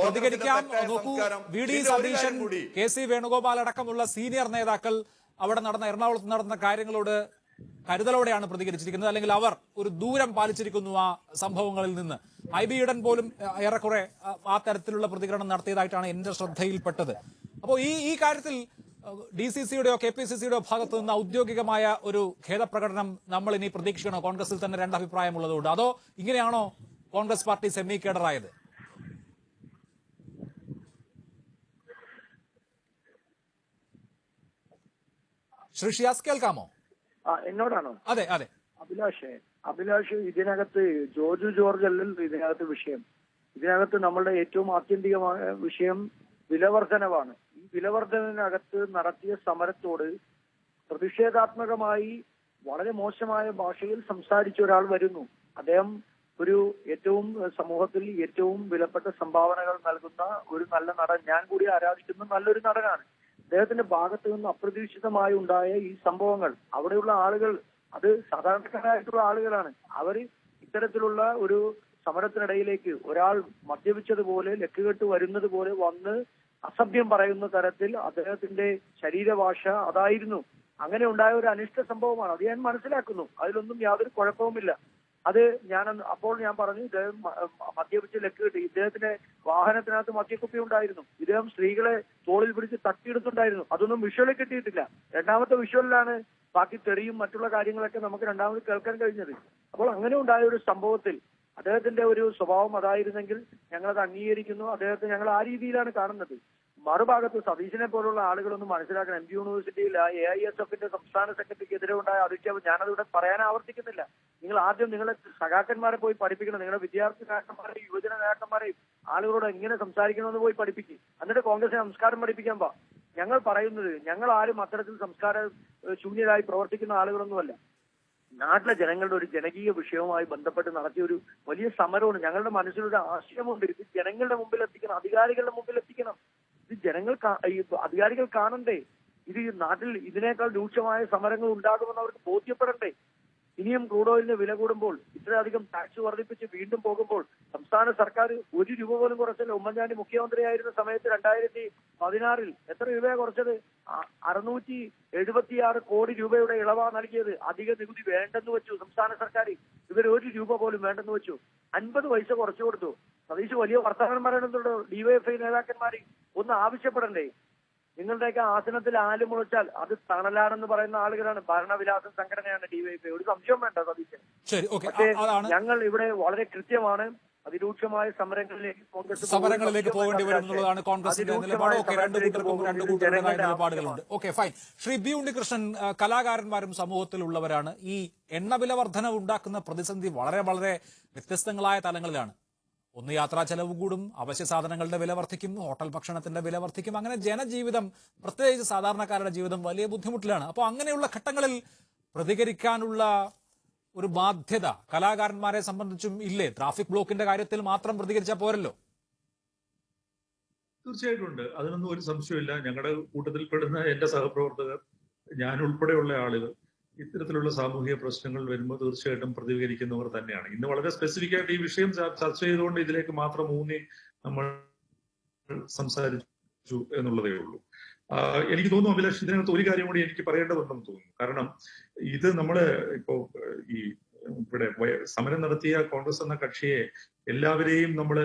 പ്രതികരിക്കാം. നോക്കൂ, VD സതീശൻ, KC വേണുഗോപാൽ അടക്കമുള്ള സീനിയർ നേതാക്കൾ അവിടെ എറണാകുളത്ത് നടന്ന കാര്യങ്ങളോട് കരുതലോടെയാണ് പ്രതികരിച്ചിരിക്കുന്നത്. അല്ലെങ്കിൽ അവർ ഒരു ദൂരം പാലിച്ചിരിക്കുന്നു ആ സംഭവങ്ങളിൽ നിന്ന്. IB ഈഡൻ പോലും ഏറെക്കുറെ ആ തരത്തിലുള്ള പ്രതികരണം നടത്തിയതായിട്ടാണ് എന്റെ ശ്രദ്ധയിൽപ്പെട്ടത്. അപ്പോൾ ഈ കാര്യത്തിൽ DCCയുടെയോ KPCCയുടെയോ ഭാഗത്ത് നിന്ന് ഔദ്യോഗികമായ ഒരു ഖേദപ്രകടനം നമ്മൾ ഇനി പ്രതീക്ഷിക്കണോ? കോൺഗ്രസിൽ തന്നെ രണ്ടഭിപ്രായമുള്ളതുകൊണ്ട്. അതോ ഇങ്ങനെയാണോ കോൺഗ്രസ് പാർട്ടി സെമി കേഡറായത്? ശ്രീ ഷിയാസ്, കേൾക്കാമോ? എന്നോടാണോ? അതെ അതെ. അഭിലാഷ് ഇതിനകത്ത് ജോർജ് ജോർജ് അല്ലല്ലോ ഇതിനകത്ത് വിഷയം. ഇതിനകത്ത് നമ്മളുടെ ഏറ്റവും ആത്യന്തികമായ വിഷയം വിലവർധനവാണ്. ഈ വിലവർധനകത്ത് നടത്തിയ സമരത്തോട് പ്രതിഷേധാത്മകമായി വളരെ മോശമായ ഭാഷയിൽ സംസാരിച്ച ഒരാൾ വരുന്നു. അദ്ദേഹം ഒരു ഏറ്റവും സമൂഹത്തിൽ ഏറ്റവും വിലപ്പെട്ട സംഭാവനകൾ നൽകുന്ന ഒരു നല്ല നടൻ, ഞാൻ കൂടി ആരാധിക്കുന്ന നല്ലൊരു നടനാണ്. അദ്ദേഹത്തിന്റെ ഭാഗത്ത് നിന്ന് അപ്രതീക്ഷിതമായി ഉണ്ടായ ഈ സംഭവങ്ങൾ, അവിടെയുള്ള ആളുകൾ അത് സാധാരണക്കാരായിട്ടുള്ള ആളുകളാണ്. അവർ ഇത്തരത്തിലുള്ള ഒരു സമരത്തിനിടയിലേക്ക് ഒരാൾ മദ്യപിച്ചതുപോലെ ലക്കുകെട്ട് വരുന്നത് പോലെ വന്ന് അസഭ്യം പറയുന്ന തരത്തിൽ അദ്ദേഹത്തിന്റെ ശരീരഭാഷ അതായിരുന്നു. അങ്ങനെ ഉണ്ടായ ഒരു അനിഷ്ട സംഭവമാണ്. അത് ഞാൻ മനസ്സിലാക്കുന്നു. അതിലൊന്നും യാതൊരു കുഴപ്പവുമില്ല. അത് അപ്പോൾ ഞാൻ പറഞ്ഞു, ഇദ്ദേഹം മദ്യപിച്ച് ലക്കുകെട്ടി. ഇദ്ദേഹത്തിന്റെ വാഹനത്തിനകത്ത് മദ്യക്കുപ്പി ഉണ്ടായിരുന്നു. ഇദ്ദേഹം സ്ത്രീകളെ തോളിൽ പിടിച്ച് തട്ടിയെടുത്തുണ്ടായിരുന്നു. അതൊന്നും വിഷ്വലിൽ കിട്ടിയിട്ടില്ല. രണ്ടാമത്തെ വിഷ്വലിലാണ് ബാക്കി തെറിയും മറ്റുള്ള കാര്യങ്ങളൊക്കെ നമുക്ക് രണ്ടാമത് കേൾക്കാൻ കഴിഞ്ഞത്. അപ്പോൾ അങ്ങനെ ഉണ്ടായ ഒരു സംഭവത്തിൽ അദ്ദേഹത്തിന്റെ ഒരു സ്വഭാവം അതായിരുന്നെങ്കിൽ ഞങ്ങളത് അംഗീകരിക്കുന്നു. അദ്ദേഹത്തെ ഞങ്ങൾ ആ രീതിയിലാണ് കാണുന്നത്. മറുഭാഗത്ത് സതീശനെ പോലുള്ള ആളുകളൊന്നും മനസ്സിലാക്കണം. MG യൂണിവേഴ്സിറ്റിയിൽ AISFന്റെ സംസ്ഥാന സെക്രട്ടറിക്കെതിരെ ഉണ്ടായ അധിക്ഷേപം ഞാനതിവിടെ പറയാൻ ആവർത്തിക്കുന്നില്ല. നിങ്ങൾ ആദ്യം നിങ്ങളെ സഖാക്കന്മാരെ പോയി പഠിപ്പിക്കണം. നിങ്ങളുടെ വിദ്യാർത്ഥി നേതാക്കന്മാരെയും യുവജന നേതാക്കന്മാരെയും ആളുകളോട് എങ്ങനെ സംസാരിക്കണമെന്ന് പോയി പഠിപ്പിക്കും. എന്നിട്ട് കോൺഗ്രസിനെ സംസ്കാരം പഠിപ്പിക്കാൻ പാ. ഞങ്ങൾ പറയുന്നത്, ഞങ്ങൾ ആരും അത്തരത്തിൽ സംസ്കാര ശൂന്യരായി പ്രവർത്തിക്കുന്ന ആളുകളൊന്നുമല്ല. നാട്ടിലെ ജനങ്ങളുടെ ഒരു ജനകീയ വിഷയവുമായി ബന്ധപ്പെട്ട് നടത്തിയ ഒരു വലിയ സമരമാണ്. ഞങ്ങളുടെ മനസ്സിലൊരു ആശയമുണ്ട്. ഇത് ജനങ്ങളുടെ മുമ്പിൽ എത്തിക്കണം, അധികാരികളുടെ മുമ്പിൽ എത്തിക്കണം. ഇത് അധികാരികൾ കാണണ്ടേ? ഇത് നാട്ടിൽ ഇതിനേക്കാൾ രൂക്ഷമായ സമരങ്ങൾ ഉണ്ടാകുമെന്ന് അവർക്ക് ബോധ്യപ്പെടണ്ടേ? ഇനിയും ക്രൂഡ് ഓയിലിന് വില കൂടുമ്പോൾ, ഇത്രയധികം ടാക്സ് വർദ്ധിപ്പിച്ച് വീണ്ടും പോകുമ്പോൾ, സംസ്ഥാന സർക്കാർ 1 രൂപ പോലും കുറച്ചല്ല. ഉമ്മൻചാണ്ടി മുഖ്യമന്ത്രിയായിരുന്ന സമയത്ത് 2016 എത്ര രൂപയാണ് കുറച്ചത്? 676 കോടി രൂപയുടെ ഇളവാ നൽകിയത്. അധിക നികുതി വേണ്ടെന്ന് വെച്ചു സംസ്ഥാന സർക്കാർ. ഇവർ 1 രൂപ പോലും വേണ്ടെന്ന് വെച്ചു. 50 പൈസ കുറച്ചു കൊടുത്തു. സതീഷ് വലിയ വർത്തമാനം പറയുന്നുണ്ടോ? ഡിവൈഎഫ്ഐ നേതാക്കന്മാർ ഒന്ന് ആവശ്യപ്പെടണ്ടേ? നിങ്ങളുടെയൊക്കെ ആസനത്തിൽ ആല് മുളച്ചാൽ അത് തണലാണെന്ന് പറയുന്ന ആളുകളാണ്. ഭരണവിലാസം സംഘടനയാണ് ഡിവൈഎഫ്ഐ. ഒരു സംശയം വേണ്ട സതീശൻ. പക്ഷേ ഞങ്ങൾ ഇവിടെ വളരെ കൃത്യമാണ്. അതിരൂക്ഷമായ സമരങ്ങളിലേക്ക് പോകേണ്ടി വരും എന്നുള്ളതാണ് കോൺഗ്രസിന്റെ നിലപാട്. രണ്ട് കൂട്ടരുടെ നിലപാടുകളുണ്ട്. Okay, fine. Shri B Unnikrishnan, കലാകാരന്മാരും സമൂഹത്തിലുള്ളവരാണ്. ഈ എണ്ണവില വർധന ഉണ്ടാക്കുന്ന പ്രതിസന്ധി വളരെ വളരെ വ്യത്യസ്തങ്ങളായ തലങ്ങളിലാണ്. ഒന്ന്, യാത്രാ ചെലവ് കൂടും, അവശ്യ സാധനങ്ങളുടെ വില വർദ്ധിക്കും, ഹോട്ടൽ ഭക്ഷണത്തിന്റെ വില വർദ്ധിക്കും. അങ്ങനെ ജനജീവിതം, പ്രത്യേകിച്ച് സാധാരണക്കാരുടെ ജീവിതം വലിയ ബുദ്ധിമുട്ടിലാണ്. അപ്പോൾ അങ്ങനെയുള്ള ഘട്ടങ്ങളിൽ പ്രതികരിക്കാനുള്ള ഒരു ബാധ്യത കലാകാരന്മാരെ സംബന്ധിച്ചും ഇല്ലേ? ട്രാഫിക് ബ്ലോക്കിന്റെ കാര്യത്തിൽ മാത്രം പ്രതികരിച്ചാൽ പോരല്ലോ. തീർച്ചയായിട്ടും ഉണ്ട്. അതിനൊന്നും ഒരു സംശയമില്ല. ഞങ്ങളുടെ കൂട്ടത്തിൽപ്പെടുന്ന എന്റെ സഹപ്രവർത്തകർ, ഞാൻ ഉൾപ്പെടെയുള്ള ആളുകൾ ഇത്തരത്തിലുള്ള സാമൂഹിക പ്രശ്നങ്ങൾ വരുമ്പോൾ തീർച്ചയായിട്ടും പ്രതികരിക്കുന്നവർ തന്നെയാണ്. ഇന്ന് വളരെ സ്പെസിഫിക് ആയിട്ട് ഈ വിഷയം ചർച്ച ചെയ്തുകൊണ്ട് ഇതിലേക്ക് മാത്രം ഊന്നി നമ്മൾ സംസാരിച്ചു എന്നുള്ളതേ ഉള്ളൂ. എനിക്ക് തോന്നുന്നു അഭിലാഷ്, ഇതിനകത്ത് ഒരു കാര്യം കൂടി എനിക്ക് പറയേണ്ടതുണ്ടെന്ന് തോന്നുന്നു. കാരണം ഇത് നമ്മള് ഇപ്പോ ഈ ഇവിടെ സമരം നടത്തിയ കോൺഗ്രസ് എന്ന കക്ഷിയെ എല്ലാവരെയും നമ്മൾ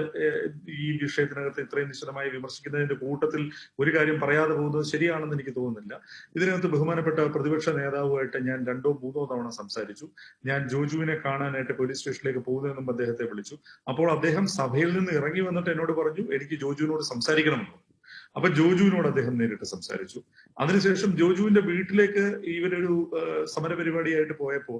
ഈ വിഷയത്തിനകത്ത് ഇത്രയും നിശ്ചിതമായി വിമർശിക്കുന്നതിന്റെ കൂട്ടത്തിൽ ഒരു കാര്യം പറയാതെ പോകുന്നത് ശരിയാണെന്ന് എനിക്ക് തോന്നുന്നില്ല. ഇതിനകത്ത് ബഹുമാനപ്പെട്ട പ്രതിപക്ഷ നേതാവുമായിട്ട് ഞാൻ 2 or 3 തവണ സംസാരിച്ചു. ഞാൻ ജോജുവിനെ കാണാനായിട്ട് പോലീസ് സ്റ്റേഷനിലേക്ക് പോകുന്നതിനും അദ്ദേഹത്തെ വിളിച്ചു. അപ്പോൾ അദ്ദേഹം സഭയിൽ നിന്ന് ഇറങ്ങി വന്നിട്ട് എന്നോട് പറഞ്ഞു, എനിക്ക് ജോജുവിനോട് സംസാരിക്കണമെന്ന്. അപ്പൊ ജോജുവിനോട് അദ്ദേഹം നേരിട്ട് സംസാരിച്ചു. അതിനുശേഷം ജോജുവിന്റെ വീട്ടിലേക്ക് ഇവരൊരു സമരപരിപാടിയായിട്ട് പോയപ്പോ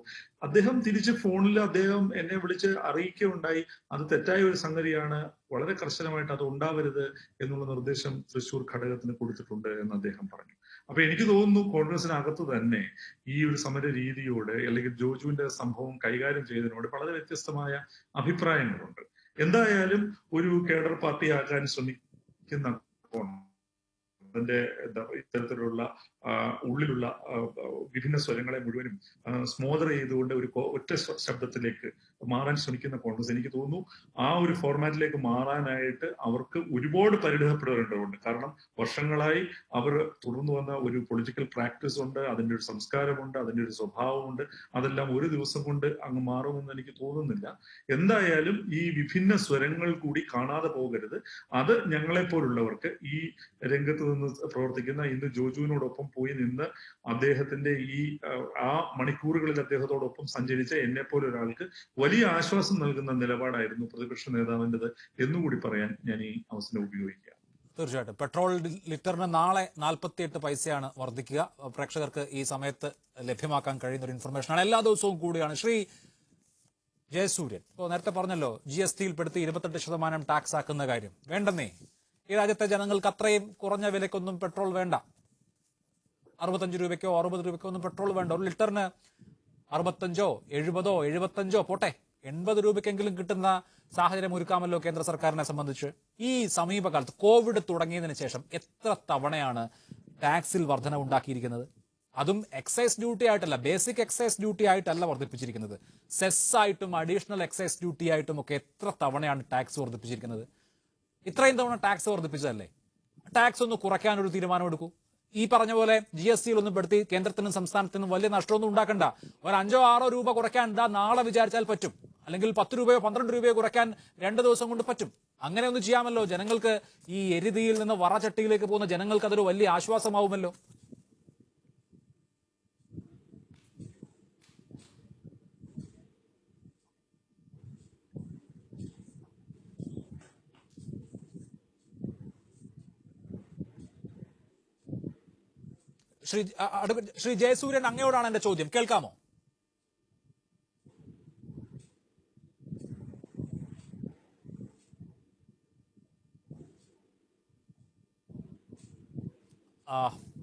അദ്ദേഹം തിരിച്ച് ഫോണിൽ അദ്ദേഹം എന്നെ വിളിച്ച് അറിയിക്കുകയുണ്ടായി, അത് തെറ്റായ ഒരു സംഗതിയാണ്, വളരെ കർശനമായിട്ട് അത് ഉണ്ടാവരുത് എന്നുള്ള നിർദ്ദേശം തൃശൂർ ഘടകത്തിന് കൊടുത്തിട്ടുണ്ട് എന്ന് അദ്ദേഹം പറഞ്ഞു. അപ്പൊ എനിക്ക് തോന്നുന്നു കോൺഗ്രസിനകത്ത് തന്നെ ഈ ഒരു സമര രീതിയോട് അല്ലെങ്കിൽ ജോജുവിന്റെ സംഭവം കൈകാര്യം ചെയ്തതിനോട് വളരെ വ്യത്യസ്തമായ അഭിപ്രായങ്ങളുണ്ട്. എന്തായാലും ഒരു കേഡർ പാർട്ടി ആകാൻ ശ്രമിക്കുന്ന അതിന്റെ ഇത്തരത്തിലുള്ള ഉള്ളിലുള്ള വിഭിന്ന സ്വരങ്ങളെ മുഴുവനും സ്മോദർ ചെയ്തുകൊണ്ട് ഒരു ഒറ്റ ശബ്ദത്തിലേക്ക് മാറാൻ ശ്രമിക്കുന്ന കോൺഗ്രസ്, എനിക്ക് തോന്നുന്നു ആ ഒരു ഫോർമാറ്റിലേക്ക് മാറാനായിട്ട് അവർക്ക് ഒരുപാട് പരിണിതപ്പെടേണ്ടതുണ്ട്. കാരണം വർഷങ്ങളായി അവർ തുടർന്നു വന്ന ഒരു പൊളിറ്റിക്കൽ പ്രാക്ടീസ് ഉണ്ട്, അതിന്റെ ഒരു സംസ്കാരമുണ്ട്, അതിന്റെ ഒരു സ്വഭാവമുണ്ട്. അതെല്ലാം ഒരു ദിവസം കൊണ്ട് അങ്ങ് മാറുമെന്ന് എനിക്ക് തോന്നുന്നില്ല. എന്തായാലും ഈ വിഭിന്ന സ്വരങ്ങൾ കൂടി കാണാതെ പോകരുത്. അത് ഞങ്ങളെപ്പോലുള്ളവർക്ക് ഈ രംഗത്ത് നിന്ന് പ്രവർത്തിക്കുന്ന ഇന്ന് ജോജുവിനോടൊപ്പം പോയി നിന്ന് അദ്ദേഹത്തിന്റെ ആ മണിക്കൂറുകളിൽ അദ്ദേഹത്തോടൊപ്പം സഞ്ചരിച്ച എന്നെ പോലെ ഒരാൾക്ക് വലിയ ആശ്വാസം നൽകുന്ന നിലപാടായിരുന്നു പ്രതിപക്ഷ നേതാവിൻ്റെത് എന്നുകൂടി പറയാൻ ഞാൻ ഈ അവസരം ഉപയോഗിക്കുക. തീർച്ചയായിട്ടും പെട്രോൾ ലിറ്ററിന് നാളെ 48 പൈസയാണ് വർദ്ധിക്കുക. പ്രേക്ഷകർക്ക് ഈ സമയത്ത് ലഭ്യമാക്കാൻ കഴിയുന്ന ഒരു ഇൻഫർമേഷനാണ്. എല്ലാ ദിവസവും കൂടിയാണ്. ശ്രീ ജയസൂര്യൻ ഇപ്പോൾ നേരത്തെ പറഞ്ഞല്ലോ, GSTയിൽ പെടുത്തി 28% ടാക്സ് ആക്കുന്ന കാര്യം വേണ്ടെന്നേ. ഈ രാജ്യത്തെ ജനങ്ങൾക്ക് അത്രയും കുറഞ്ഞ വിലക്കൊന്നും പെട്രോൾ വേണ്ട. 65 രൂപയ്ക്കോ 60 രൂപയ്ക്കോ ഒന്നും പെട്രോൾ വേണ്ട. ഒരു ലിറ്ററിന് 65, 70, 75 പോട്ടെ 80 രൂപയ്ക്കെങ്കിലും കിട്ടുന്ന സാഹചര്യം ഒരുക്കാമല്ലോ കേന്ദ്ര സർക്കാരിനെ സംബന്ധിച്ച്. ഈ സമീപകാലത്ത് കോവിഡ് തുടങ്ങിയതിന് ശേഷം എത്ര തവണയാണ് ടാക്സിൽ വർധന ഉണ്ടാക്കിയിരിക്കുന്നത്? അതും എക്സൈസ് ഡ്യൂട്ടി ആയിട്ടല്ല, ബേസിക് എക്സൈസ് ഡ്യൂട്ടി ആയിട്ടല്ല വർദ്ധിപ്പിച്ചിരിക്കുന്നത്. സെസ് ആയിട്ടും അഡീഷണൽ എക്സൈസ് ഡ്യൂട്ടി ആയിട്ടും ഒക്കെ എത്ര തവണയാണ് ടാക്സ് വർദ്ധിപ്പിച്ചിരിക്കുന്നത്? ഇത്രയും തവണ ടാക്സ് വർദ്ധിപ്പിച്ചതല്ലേ? ടാക്സ് ഒന്ന് കുറയ്ക്കാൻ ഒരു തീരുമാനമെടുക്കൂ. ഈ പറഞ്ഞ പോലെ GSTയിൽ ഒന്നും പെടുത്തി കേന്ദ്രത്തിനും സംസ്ഥാനത്തിനും വലിയ നഷ്ടമൊന്നും ഉണ്ടാക്കണ്ട. ഒരു 5-6 രൂപ കുറയ്ക്കാൻ നാളെ വിചാരിച്ചാൽ പറ്റും. അല്ലെങ്കിൽ 10 രൂപയോ 12 രൂപയോ കുറയ്ക്കാൻ 2 ദിവസം കൊണ്ട് പറ്റും. അങ്ങനെ ഒന്ന് ചെയ്യാമല്ലോ. ജനങ്ങൾക്ക് ഈ എരുതിയിൽ നിന്ന് വറചട്ടിയിലേക്ക് പോകുന്ന ജനങ്ങൾക്ക് അതൊരു വലിയ ആശ്വാസമാവുമല്ലോ. ശ്രീ ജയസൂര്യൻ, അങ്ങയോടാണ് എന്റെ ചോദ്യം. കേൾക്കാമോ?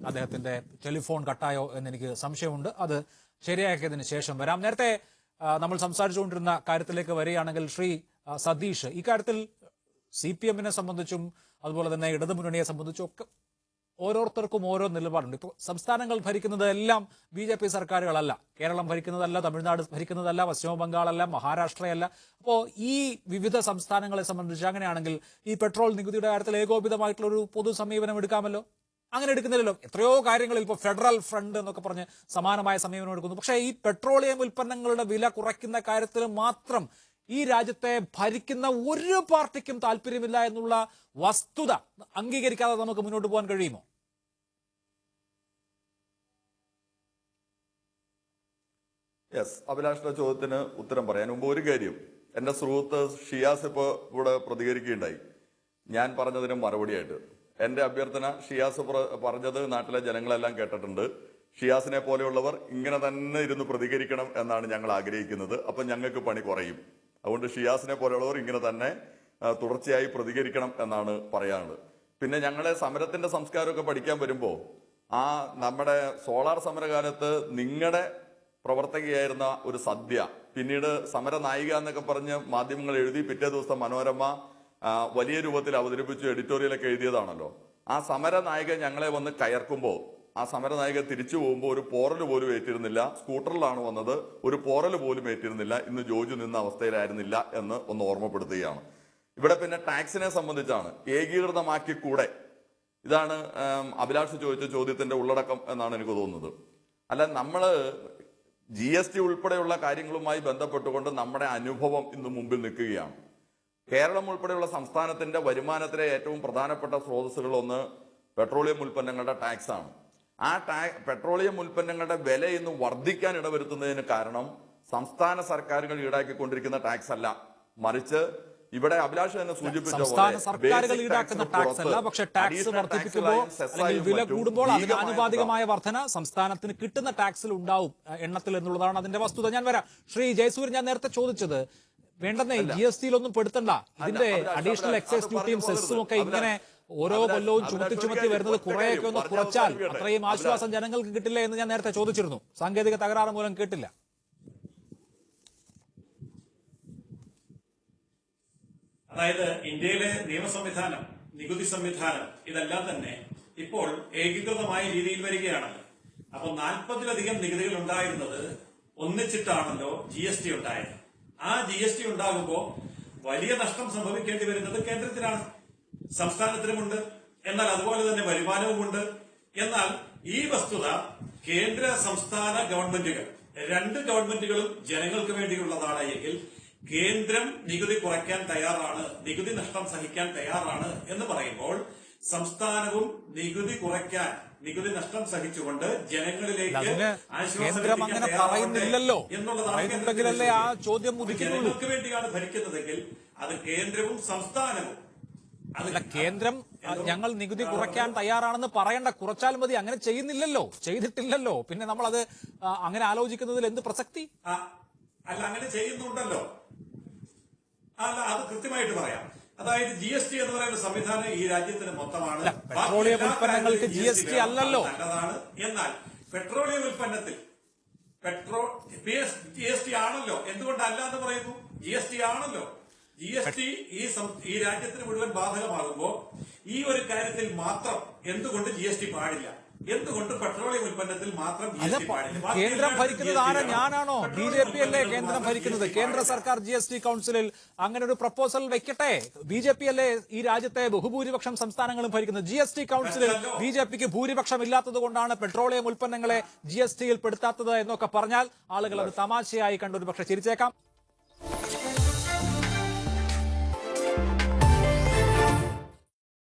അദ്ദേഹത്തിന്റെ ടെലിഫോൺ കട്ടായോ എന്നെനിക്ക് സംശയമുണ്ട്. അത് ശരിയാക്കിയതിന് ശേഷം വരാം. നേരത്തെ നമ്മൾ സംസാരിച്ചുകൊണ്ടിരുന്ന കാര്യത്തിലേക്ക് വരികയാണെങ്കിൽ ശ്രീ സതീഷ്, ഇക്കാര്യത്തിൽ CPM-നെ സംബന്ധിച്ചും അതുപോലെ തന്നെ ഇടതുമുന്നണിയെ സംബന്ധിച്ചും ഒക്കെ ഓരോരുത്തർക്കും ഓരോ നിലപാടുണ്ട്. ഇപ്പോൾ സംസ്ഥാനങ്ങൾ ഭരിക്കുന്നത് എല്ലാം BJP സർക്കാരുകളല്ല. കേരളം ഭരിക്കുന്നതല്ല, തമിഴ്നാട് ഭരിക്കുന്നതല്ല, പശ്ചിമ ബംഗാളല്ല, മഹാരാഷ്ട്രയല്ല. അപ്പോൾ ഈ വിവിധ സംസ്ഥാനങ്ങളെ സംബന്ധിച്ച് അങ്ങനെയാണെങ്കിൽ ഈ പെട്രോൾ നികുതിയുടെ കാര്യത്തിൽ ഏകോപിതമായിട്ടുള്ള ഒരു പൊതു സമീപനം എടുക്കാമല്ലോ. അങ്ങനെ എടുക്കുന്നില്ലല്ലോ. എത്രയോ കാര്യങ്ങളിൽ ഇപ്പോൾ ഫെഡറൽ ഫ്രണ്ട് എന്നൊക്കെ പറഞ്ഞ് സമാനമായ സമീപനം എടുക്കുന്നു. പക്ഷേ ഈ പെട്രോളിയം ഉൽപ്പന്നങ്ങളുടെ വില കുറയ്ക്കുന്ന കാര്യത്തിൽ മാത്രം ഈ രാജ്യത്തെ ഭരിക്കുന്ന ഒരു പാർട്ടിക്കും താല്പര്യമില്ല എന്നുള്ള വസ്തുത അംഗീകരിക്കാതെ നമുക്ക് മുന്നോട്ട് പോകാൻ കഴിയുമോ? യെസ്, അഭിലാഷിന്റെ ചോദ്യത്തിന് ഉത്തരം പറയാൻ മുമ്പ് ഒരു കാര്യം, എന്റെ സുഹൃത്ത് ഷിയാസ് ഇപ്പോൾ ഇവിടെ പ്രതികരിക്കുകയുണ്ടായി ഞാൻ പറഞ്ഞതിന് മറുപടിയായിട്ട്. എന്റെ അഭ്യർത്ഥന, ഷിയാസ് പറഞ്ഞത് നാട്ടിലെ ജനങ്ങളെല്ലാം കേട്ടിട്ടുണ്ട്. ഷിയാസിനെ പോലെയുള്ളവർ ഇങ്ങനെ തന്നെ ഇരുന്ന് പ്രതികരിക്കണം എന്നാണ് ഞങ്ങൾ ആഗ്രഹിക്കുന്നത്. അപ്പം ഞങ്ങൾക്ക് പണി കുറയും. അതുകൊണ്ട് ഷിയാസിനെ പോലെയുള്ളവർ ഇങ്ങനെ തന്നെ തുടർച്ചയായി പ്രതികരിക്കണം എന്നാണ് പറയാനുള്ളത്. പിന്നെ ഞങ്ങളെ സമരത്തിന്റെ സംസ്കാരമൊക്കെ പഠിക്കാൻ വരുമ്പോൾ നമ്മുടെ സോളാർ സമരകാലത്ത് നിങ്ങളുടെ പ്രവർത്തകയായിരുന്ന ഒരു സദ്യ പിന്നീട് സമര നായിക എന്നൊക്കെ പറഞ്ഞ് മാധ്യമങ്ങൾ എഴുതി പിറ്റേ ദിവസം മനോരമ വലിയ രൂപത്തിൽ അവതരിപ്പിച്ച് എഡിറ്റോറിയലൊക്കെ എഴുതിയതാണല്ലോ. ആ സമര നായിക ഞങ്ങളെ വന്ന് കയർക്കുമ്പോൾ ആ സമരനായിക തിരിച്ചു പോകുമ്പോൾ ഒരു പോറൽ പോലും ഏറ്റിരുന്നില്ല. സ്കൂട്ടറിലാണ് വന്നത്, ഒരു പോറൽ പോലും ഏറ്റിരുന്നില്ല. ഇന്ന് ജോജു നിന്ന അവസ്ഥയിലായിരുന്നില്ല എന്ന് ഒന്ന് ഓർമ്മപ്പെടുത്തുകയാണ്. ഇവിടെ പിന്നെ ടാക്സിനെ സംബന്ധിച്ചാണ് ഏകീകൃതമാക്കി കൂടെ. ഇതാണ് അഭിലാഷ് ചോദിച്ച ചോദ്യത്തിന്റെ ഉള്ളടക്കം എന്നാണ് എനിക്ക് തോന്നുന്നത്. അല്ല, നമ്മള് GST ഉൾപ്പെടെയുള്ള കാര്യങ്ങളുമായി ബന്ധപ്പെട്ടുകൊണ്ട് നമ്മുടെ അനുഭവം ഇന്ന് മുമ്പിൽ നിൽക്കുകയാണ്. കേരളം ഉൾപ്പെടെയുള്ള സംസ്ഥാനത്തിന്റെ വരുമാനത്തിലെ ഏറ്റവും പ്രധാനപ്പെട്ട സ്രോതസ്സുകളൊന്ന് പെട്രോളിയം ഉൽപ്പന്നങ്ങളുടെ ടാക്സ് ആണ്. ആ പെട്രോളിയം ഉൽപ്പന്നങ്ങളുടെ വില ഇന്ന് വർദ്ധിക്കാൻ ഇടവരുത്തുന്നതിന് കാരണം സംസ്ഥാന സർക്കാരുകൾ ഈടാക്കിക്കൊണ്ടിരിക്കുന്ന ടാക്സ് അല്ല, മറിച്ച് ഇവിടെ അഭിലാഷ് തന്നെ സൂചിപ്പിച്ച സംസ്ഥാന സർക്കാരുകൾ ഈടാക്കുന്ന ടാക്സ് അല്ല, പക്ഷെ ടാക്സ് വർദ്ധിപ്പിക്കുമ്പോൾ അല്ലെങ്കിൽ വില കൂടുമ്പോൾ അതിന് ആനുപാതികമായ വർധന സംസ്ഥാനത്തിന് കിട്ടുന്ന ടാക്സിൽ ഉണ്ടാവും എണ്ണത്തിൽ എന്നുള്ളതാണ് അതിന്റെ വസ്തുത. ഞാൻ വരാം. ശ്രീ ജയസൂര്യൻ, ഞാൻ നേരത്തെ ചോദിച്ചത് വേണ്ടെന്നേ GST-യിലൊന്നും പെടുത്തണ്ട, ഇതിന്റെ അഡീഷണൽ എക്സൈസ് ഡ്യൂട്ടിയും സെസ്സും ഒക്കെ ഇങ്ങനെ ഓരോ കൊല്ലവും ചുമത്തി വരുന്നത് കുറെയൊക്കെ ഒന്ന് കുറച്ചാൽ അത്രയും ആശ്വാസം ജനങ്ങൾക്ക് കിട്ടില്ല എന്ന് ഞാൻ നേരത്തെ ചോദിച്ചിരുന്നു. സാങ്കേതിക തകരാറ് മൂലം കേട്ടില്ല. അതായത് ഇന്ത്യയിലെ നിയമ സംവിധാനം, നികുതി സംവിധാനം ഇതെല്ലാം തന്നെ ഇപ്പോൾ ഏകീകൃതമായ രീതിയിൽ വരികയാണല്ലോ. അപ്പൊ 40-ലധികം നികുതികൾ ഉണ്ടായിരുന്നത് ഒന്നിച്ചിട്ടാണല്ലോ GST ഉണ്ടായത്. ആ GST ഉണ്ടാകുമ്പോൾ വലിയ നഷ്ടം സംഭവിക്കേണ്ടി വരുന്നത് കേന്ദ്രത്തിനാണ്, സംസ്ഥാനത്തിനുമുണ്ട്. എന്നാൽ അതുപോലെ തന്നെ വരുമാനവുമുണ്ട്. എന്നാൽ ഈ വസ്തുത കേന്ദ്ര സംസ്ഥാന ഗവൺമെന്റുകൾ, രണ്ട് ഗവൺമെന്റുകളും ജനങ്ങൾക്ക് വേണ്ടിയുള്ളതാണ് എങ്കിൽ കേന്ദ്രം നികുതി കുറയ്ക്കാൻ തയ്യാറാണ്, നികുതി നഷ്ടം സഹിക്കാൻ തയ്യാറാണ് എന്ന് പറയുമ്പോൾ സംസ്ഥാനവും നികുതി കുറയ്ക്കാൻ, നികുതി നഷ്ടം സഹിച്ചുകൊണ്ട് ജനങ്ങളിലേക്ക് കേന്ദ്രം അങ്ങനെ പറയുന്നില്ലല്ലോ എന്നുള്ളതാണ് ആ ചോദ്യം. ജനങ്ങൾക്ക് വേണ്ടിയാണ് ഭരിക്കുന്നതെങ്കിൽ അത് കേന്ദ്രവും സംസ്ഥാനവും. അല്ല, കേന്ദ്രം ഞങ്ങൾ നികുതി കുറയ്ക്കാൻ തയ്യാറാണെന്ന് പറയണ്ട, കുറച്ചാൽ മതി. അങ്ങനെ ചെയ്യുന്നില്ലല്ലോ, ചെയ്തിട്ടില്ലല്ലോ. പിന്നെ നമ്മൾ അത് അങ്ങനെ ആലോചിക്കുന്നതിൽ എന്ത് പ്രസക്തി? അല്ല, അങ്ങനെ ചെയ്യുന്നുണ്ടല്ലോ. അല്ല, അത് കൃത്യമായിട്ട് പറയാം. അതായത് GST എന്ന് പറയുന്ന സംവിധാനം ഈ രാജ്യത്തിന് മൊത്തമാണ്. പെട്രോളിയം ഉൽപ്പന്നങ്ങൾക്ക് GST അല്ലല്ലോ, നല്ലതാണ്. എന്നാൽ പെട്രോളിയം ഉൽപ്പന്നത്തിൽ GST ആണല്ലോ. എന്തുകൊണ്ടല്ല എന്ന് പറയുന്നു? GST ആണല്ലോ. GST ഈ രാജ്യത്തിന് മുഴുവൻ ബാധകമാകുമ്പോൾ ഈ ഒരു കാര്യത്തിൽ മാത്രം എന്തുകൊണ്ട് GST പാടില്ല? എന്തുകൊണ്ട് പെട്രോളിയം ഉൽപ്പന്നത്തിൽ മാത്രം GST പാടില്ല? കേന്ദ്രം ഭരിക്കുന്നത് ആരാ? ഞാനാണോ? BJP അല്ലേ കേന്ദ്രം ഭരിക്കുന്നത്? കേന്ദ്ര സർക്കാർ GST കൌൺസിലിൽ അങ്ങനെ ഒരു പ്രപ്പോസൽ വെക്കട്ടെ. BJP അല്ലേ ഈ രാജ്യത്തെ ബഹുഭൂരിപക്ഷം സംസ്ഥാനങ്ങളും ഭരിക്കുന്നത്? GST കൌൺസിലിൽ BJPക്ക് ഭൂരിപക്ഷം ഇല്ലാത്തത് കൊണ്ടാണ് പെട്രോളിയം ഉൽപ്പന്നങ്ങളെ GST-യിൽ പെടുത്താത്തത് എന്നൊക്കെ പറഞ്ഞാൽ ആളുകൾ അത് തമാശയായി കണ്ടൊരു പക്ഷെ ചിരിച്ചേക്കാം.